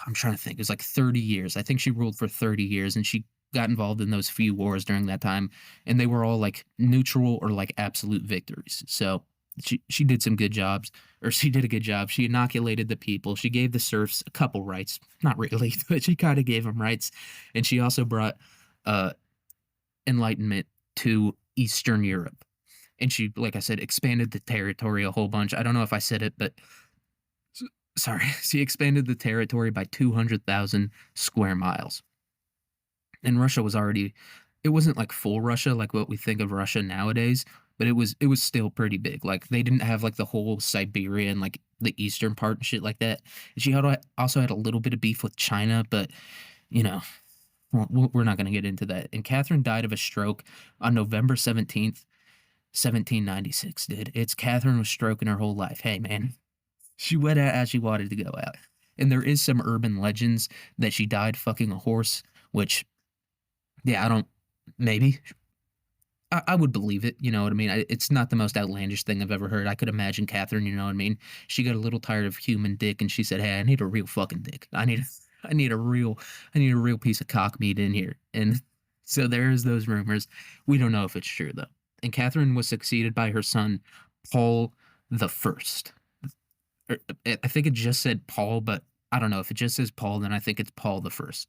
I'm trying to think. It was like 30 years. I think she ruled for 30 years and she got involved in those few wars during that time and they were all like neutral or like absolute victories. So she did some good jobs or she did a good job. She inoculated the people. She gave the serfs a couple rights. Not really, but she kind of gave them rights. And she also brought uh enlightenment to Eastern Europe. And she, like I said, expanded the territory a whole bunch. I don't know if I said it, but sorry, she expanded the territory by 200,000 square miles. And Russia was already, it wasn't like full Russia like what we think of Russia nowadays, but it was still pretty big. Like they didn't have like the whole Siberia and like the eastern part and shit like that. And she also had a little bit of beef with China, but you know, we're not going to get into that. And Catherine died of a stroke on November 17th, 1796, dude. It's Catherine was stroking her whole life. Hey, man, she went out as she wanted to go out. And there is some urban legends that she died fucking a horse, which, yeah, I don't, maybe. I would believe it, you know what I mean? It's not the most outlandish thing I've ever heard. I could imagine Catherine, you know what I mean? She got a little tired of human dick and she said, "Hey, I need a real fucking dick. I need a real, I need a real piece of cock meat in here." And so there's those rumors. We don't know if it's true though. And Catherine was succeeded by her son, Paul the First. I think it just said Paul, but I don't know. If it just says Paul, then I think it's Paul the First.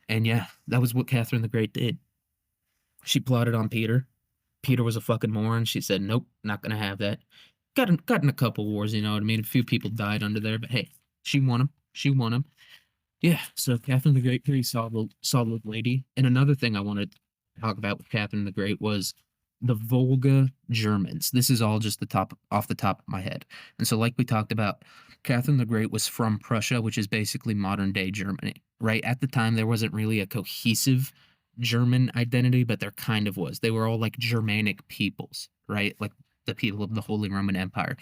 And yeah, that was what Catherine the Great did. She plotted on Peter. Peter was a fucking moron. She said, "Nope, not gonna have that." Got in a couple wars, you know what I mean? A few people died under there, but hey, she won them. She won them. Yeah, so Catherine the Great, pretty solid lady. And another thing I wanted to talk about with Catherine the Great was the Volga Germans. This is all just off the top of my head. And so, like we talked about, Catherine the Great was from Prussia, which is basically modern day Germany. Right at the time, there wasn't really a cohesive German identity, but there kind of was. They were all like Germanic peoples, right? Like the people of the Holy Roman Empire.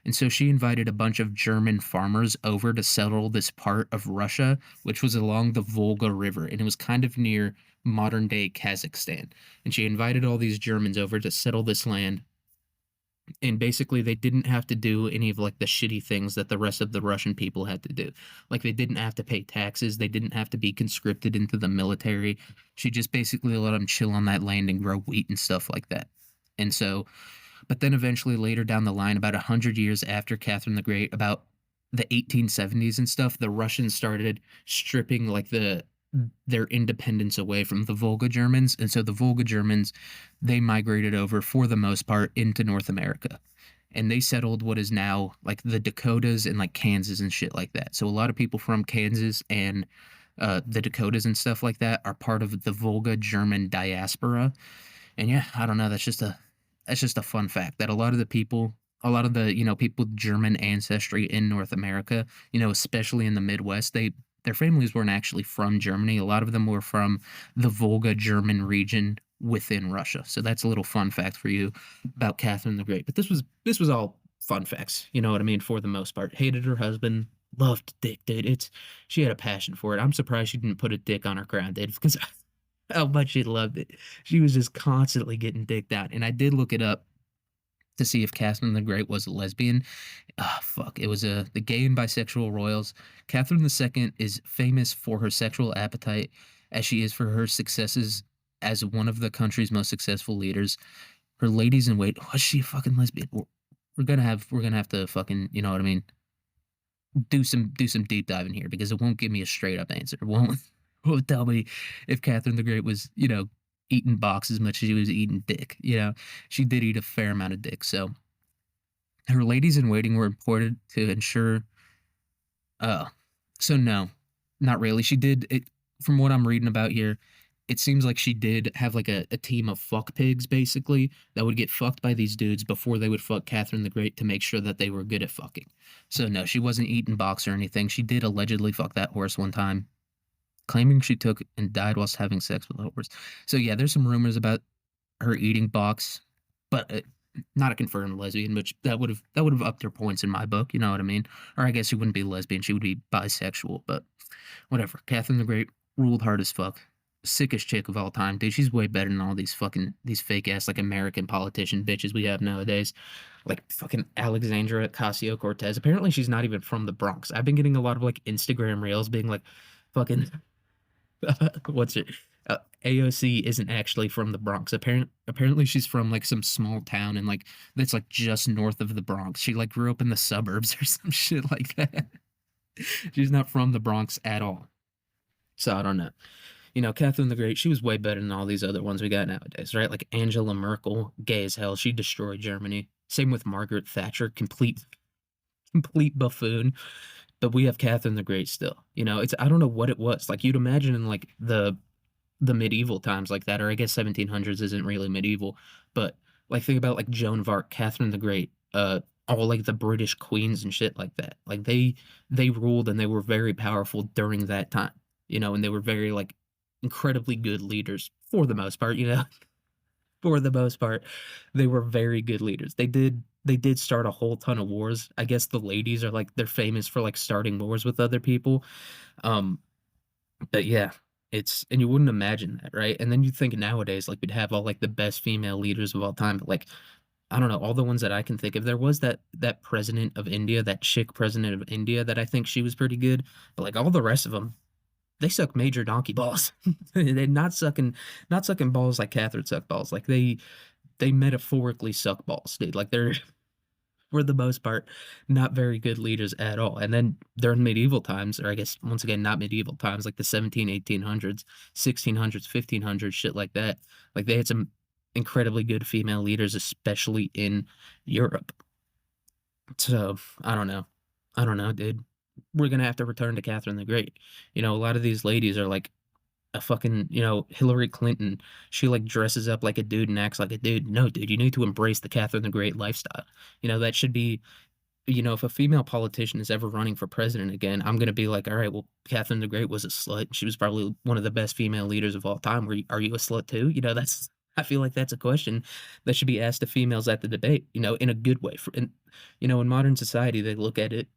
And so she invited a bunch of German farmers over to settle this part of Russia, which was along the Volga River. And it was kind of near modern day Kazakhstan. And she invited all these Germans over to settle this land. And basically, they didn't have to do any of like the shitty things that the rest of the Russian people had to do. Like, they didn't have to pay taxes, they didn't have to be conscripted into the military. She just basically let them chill on that land and grow wheat and stuff like that. And so, but then eventually later down the line, about 100 years after Catherine the Great, about the 1870s and stuff, the Russians started stripping like their independence away from the Volga Germans. And so the Volga Germans, they migrated over for the most part into North America. And they settled what is now like the Dakotas and like Kansas and shit like that. So a lot of people from Kansas and the Dakotas and stuff like that are part of the Volga German diaspora. And yeah, I don't know. That's just a fun fact that a lot of the people with German ancestry in North America, especially in the Midwest, their families weren't actually from Germany. A lot of them were from the Volga German region within Russia. So that's a little fun fact for you about Catherine the Great. But this was all fun facts, you know what I mean, for the most part. Hated her husband, loved dick, dude. She had a passion for it. I'm surprised she didn't put a dick on her crown, dude, because how much she loved it. She was just constantly getting dicked out. And I did look it up to see if Catherine the Great was a lesbian. Ah, fuck. It was the gay and bisexual royals. Catherine II is famous for her sexual appetite, as she is for her successes as one of the country's most successful leaders. Her ladies in wait, was she a fucking lesbian? We're gonna have to fucking, you know what I mean, do some deep diving here because it won't give me a straight up answer. It won't tell me if Catherine the Great was, eating box as much as she was eating dick. She did eat a fair amount of dick. So her ladies in waiting were imported to ensure. Uh, so no, not really. She did it from what I'm reading about here. it seems like she did have like a team of fuck pigs basically that would get fucked by these dudes before they would fuck Catherine the Great to make sure that they were good at fucking. So no, she wasn't eating box or anything. She did allegedly fuck that horse one time, claiming she took and died whilst having sex with the horse. So yeah, there's some rumors about her eating box, but not a confirmed lesbian, which that would have upped her points in my book. You know what I mean? Or I guess she wouldn't be lesbian; she would be bisexual. But whatever. Catherine the Great ruled hard as fuck. Sickest chick of all time, dude. She's way better than all these fake ass like American politician bitches we have nowadays. Like fucking Alexandra Ocasio Cortez. Apparently she's not even from the Bronx. I've been getting a lot of like Instagram reels being like, fucking what's it? AOC isn't actually from the Bronx. Apparently she's from like some small town and like that's like just north of the Bronx. She like grew up in the suburbs or some shit like that. She's not from the Bronx at all. So I don't know. You know, Catherine the Great, she was way better than all these other ones we got nowadays, right? Like Angela Merkel, gay as hell. She destroyed Germany. Same with Margaret Thatcher, complete buffoon. But we have Catherine the Great still. You know, it's I don't know what it was. Like you'd imagine in like the medieval times like that, or I guess 1700s isn't really medieval, but like think about like Joan of Arc, Catherine the Great, all like the British queens and shit like that. Like they ruled and they were very powerful during that time, you know, and they were very like incredibly good leaders for the most part, you know. For the most part, they were very good leaders. They did start a whole ton of wars. I guess the ladies are like they're famous for like starting wars with other people. Um, but yeah, it's and you wouldn't imagine that, right? And then you think nowadays, like we'd have all like the best female leaders of all time, but like I don't know, all the ones that I can think of. There was that president of India, that chick president of India that I think she was pretty good, but like all the rest of them, they suck major donkey balls. They're not sucking balls like Catherine suck balls. Like they metaphorically suck balls, dude. Like they're for the most part, not very good leaders at all. And then during medieval times, or I guess once again, not medieval times, like the 1800s, 1600s, 1500s, shit like that. Like they had some incredibly good female leaders, especially in Europe. So I don't know. I don't know, dude. We're gonna have to return to Catherine the Great. You know, a lot of these ladies are like a fucking, you know, Hillary Clinton. She like dresses up like a dude and acts like a dude. No, dude, you need to embrace the Catherine the Great lifestyle. You know, that should be, you know, if a female politician is ever running for president again, I'm gonna be like, all right, well, Catherine the Great was a slut. She was probably one of the best female leaders of all time. Are you a slut too? You know, that's I feel like that's a question that should be asked to females at the debate, you know, in a good way. And you know, in modern society, they look at it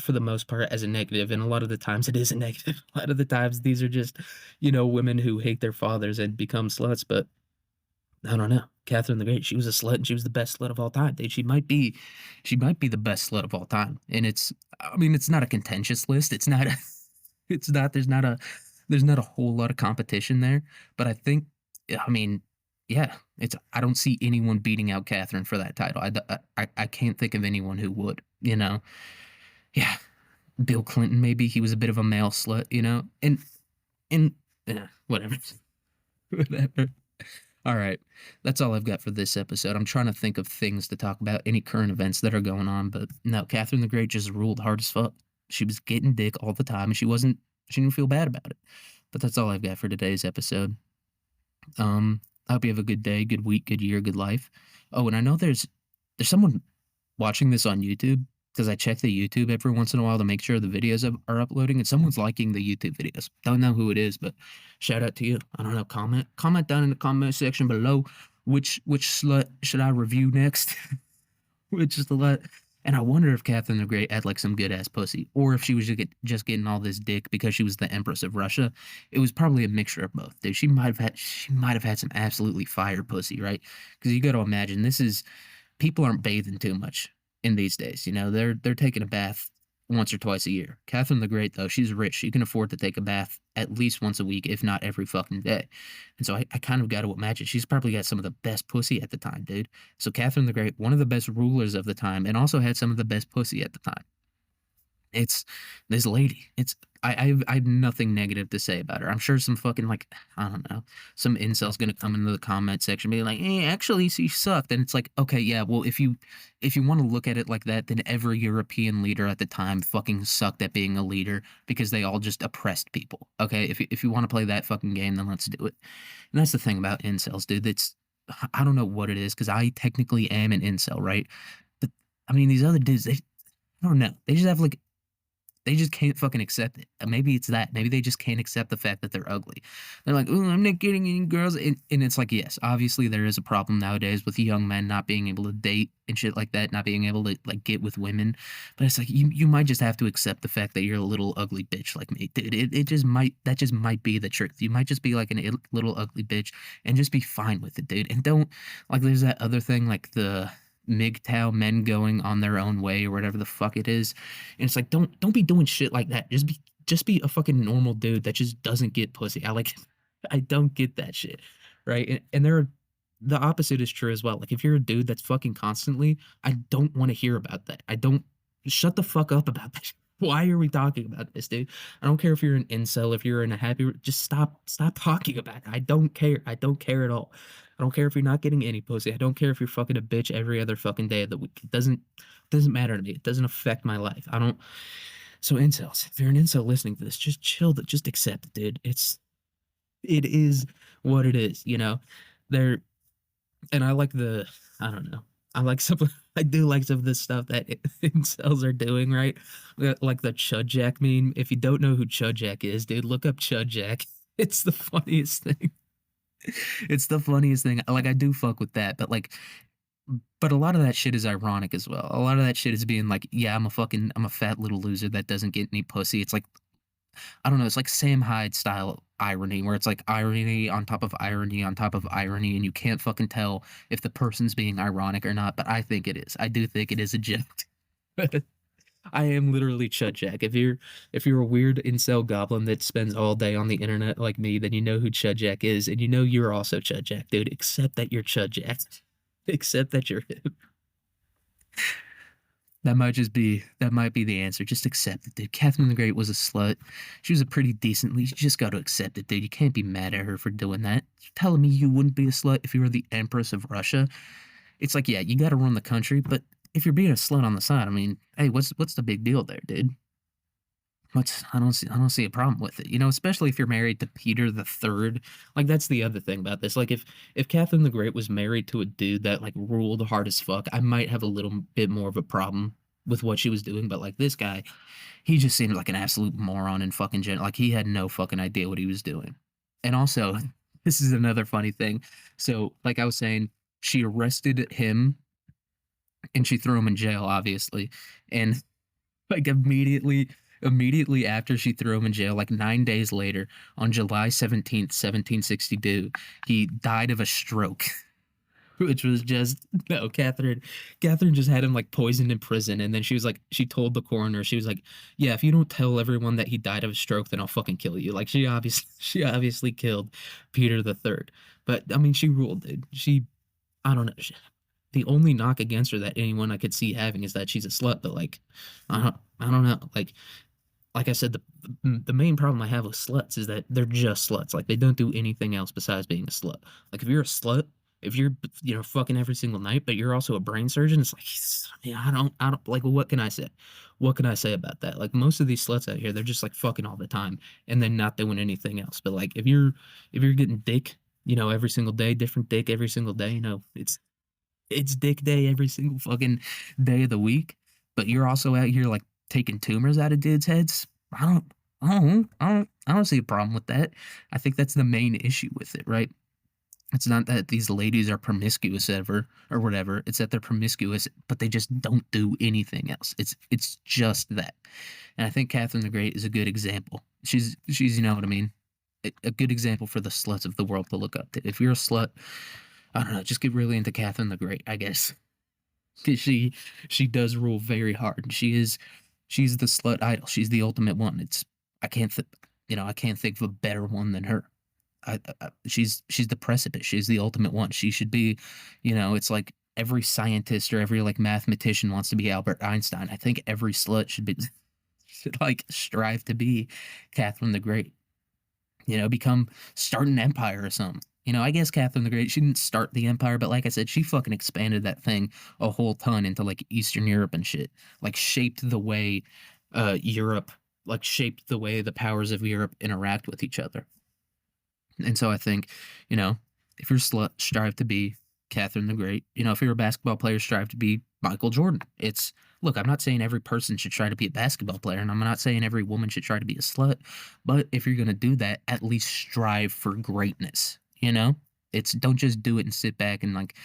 for the most part as a negative, and a lot of the times it is a negative. A lot of the times these are just, you know, women who hate their fathers and become sluts. But I don't know. Catherine the Great, she was a slut and she was the best slut of all time, dude. She might be the best slut of all time. And I mean, it's not a contentious list. It's not a, it's not, there's not a whole lot of competition there. But I think, I mean, yeah, I don't see anyone beating out Catherine for that title. I can't think of anyone who would, you know? Yeah. Bill Clinton, maybe he was a bit of a male slut, you know? And, whatever. Whatever. All right. That's all I've got for this episode. I'm trying to think of things to talk about, any current events that are going on, but no, Catherine the Great just ruled hard as fuck. She was getting dick all the time, and she didn't feel bad about it. But that's all I've got for today's episode. I hope you have a good day, good week, good year, good life. Oh, and I know there's someone watching this on YouTube because I check the YouTube every once in a while to make sure the videos are uploading, and someone's liking the YouTube videos. Don't know who it is, but shout out to you. I don't know. Comment down in the comment section below which slut should I review next. Which slut? And I wonder if Catherine the Great had like some good ass pussy, or if she was just getting all this dick because she was the Empress of Russia. It was probably a mixture of both. Dude, she might have had some absolutely fire pussy, right? Because you got to imagine people aren't bathing too much in these days. You know, they're taking a bath once or twice a year. Catherine the Great, though, she's rich. She can afford to take a bath at least once a week, if not every fucking day. And so I kind of got to imagine she's probably got some of the best pussy at the time, dude. So Catherine the Great, one of the best rulers of the time, and also had some of the best pussy at the time. It's this lady. I have nothing negative to say about her. I'm sure some fucking like I don't know, some incel's gonna come into the comment section and be like, "Hey, actually, she sucked." And it's like, okay, yeah, well, if you want to look at it like that, then every European leader at the time fucking sucked at being a leader because they all just oppressed people. Okay, if you want to play that fucking game, then let's do it. And that's the thing about incels, dude. That's I don't know what it is because I technically am an incel, right? But I mean, these other dudes, I don't know. They just have like they just can't fucking accept it. Maybe it's that. Maybe they just can't accept the fact that they're ugly. They're like, "Oh, I'm not getting any girls." And it's like, yes, obviously there is a problem nowadays with young men not being able to date and shit like that, not being able to like get with women. But it's like you might just have to accept the fact that you're a little ugly bitch like me, dude. It just might that just might be the truth. You might just be like little ugly bitch and just be fine with it, dude. And don't like there's that other thing like the MGTOW men going on their own way or whatever the fuck it is. And it's like don't be doing shit like that. Just be a fucking normal dude that just doesn't get pussy. I don't get that shit. Right? And the opposite is true as well. Like if you're a dude that's fucking constantly, I don't want to hear about that. I don't shut the fuck up about that. Why are we talking about this, dude? I don't care if you're an incel, if you're in a happy, just stop talking about it. I don't care. I don't care at all. I don't care if you're not getting any pussy. I don't care if you're fucking a bitch every other fucking day of the week. It doesn't matter to me. It doesn't affect my life. I don't. So incels, if you're an incel listening to this, just chill. Just accept it, dude. It is what it is. There and I like I don't know. I like some I do like some of this stuff that incels are doing, right? Like the Chud Jack meme. If you don't know who Chud Jack is, dude, look up Chud Jack. It's the funniest thing. It's the funniest thing. Like I do fuck with that, but a lot of that shit is ironic as well. A lot of that shit is being like, yeah, I'm a fat little loser that doesn't get any pussy. It's like I don't know, it's like Sam Hyde style irony where it's like irony on top of irony on top of irony and you can't fucking tell if the person's being ironic or not, but I think it is. I do think it is a joke. I am literally Chud Jack. If you're a weird incel goblin that spends all day on the internet like me, then you know who Chud Jack is, and you know you're also Chud Jack, dude. Except that you're Chud Jack. Except that you're him. That might be the answer. Just accept it, dude. Catherine the Great was a slut. She was a pretty decent lead. You just got to accept it, dude. You can't be mad at her for doing that. You're telling me you wouldn't be a slut if you were the Empress of Russia? It's like, yeah, you got to run the country, but if you're being a slut on the side, I mean, hey, what's the big deal there, dude? I don't see a problem with it. Especially if you're married to Peter the Third. Like that's the other thing about this. Like if Catherine the Great was married to a dude that like ruled hard as fuck, I might have a little bit more of a problem with what she was doing. But like this guy, he just seemed like an absolute moron and fucking like he had no fucking idea what he was doing. And also, this is another funny thing. So, like I was saying, she arrested him and she threw him in jail, obviously. And like immediately after she threw him in jail, like 9 days later, on July 17th, 1762, he died of a stroke. Which was just no, Catherine just had him like poisoned in prison, and then she told the coroner, she was like, "Yeah, if you don't tell everyone that he died of a stroke, then I'll fucking kill you." Like she obviously killed Peter the Third, but I mean, she ruled, dude. I don't know. The only knock against her that anyone I could see having is that she's a slut, but like, I don't know. Like I said, the main problem I have with sluts is that they're just sluts. Like they don't do anything else besides being a slut. Like if you're a slut, if you're fucking every single night, but you're also a brain surgeon, it's like yeah, I don't like what can I say? What can I say about that? Like most of these sluts out here, they're just like fucking all the time and then not doing anything else. But like if you're getting dick, every single day, different dick every single day, it's dick day every single fucking day of the week, but you're also out here like taking tumors out of dudes' heads. I don't see a problem with that. I think that's the main issue with it, right? It's not that these ladies are promiscuous ever or whatever. It's that they're promiscuous, but they just don't do anything else. It's just that. And I think Catherine the Great is a good example. She's you know what I mean? A good example for the sluts of the world to look up to. If you're a slut, I don't know, just get really into Catherine the Great, I guess. 'Cause she does rule very hard. She's the slut idol. She's the ultimate one. I can't I can't think of a better one than her. She's the precipice. She's the ultimate one. She should be, it's like every scientist or every like mathematician wants to be Albert Einstein. I think every slut should be like strive to be Catherine the Great. Become start an empire or something. I guess Catherine the Great, she didn't start the empire, but like I said, she fucking expanded that thing a whole ton into like Eastern Europe and shit. Like shaped the way Europe, like shaped the way the powers of Europe interact with each other. And so I think, you know, if you're a slut, strive to be Catherine the Great. If you're a basketball player, strive to be Michael Jordan. Look, I'm not saying every person should try to be a basketball player, and I'm not saying every woman should try to be a slut, but if you're going to do that, at least strive for greatness, you know? Don't just do it and sit back and like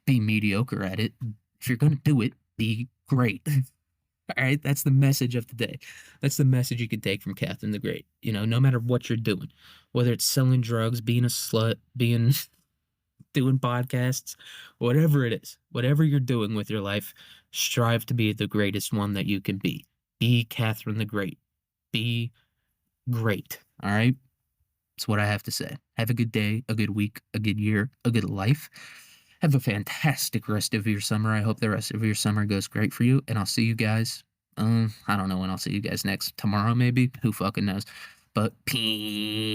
be mediocre at it. If you're going to do it, be great. All right, that's the message of the day. That's the message you can take from Catherine the Great. No matter what you're doing, whether it's selling drugs, being a slut, being doing podcasts, whatever it is, whatever you're doing with your life, strive to be the greatest one that you can be. Be Catherine the Great. Be great. All right. That's what I have to say. Have a good day, a good week, a good year, a good life. Have a fantastic rest of your summer. I hope the rest of your summer goes great for you. And I'll see you guys. I don't know when I'll see you guys next. Tomorrow, maybe. Who fucking knows? But peace.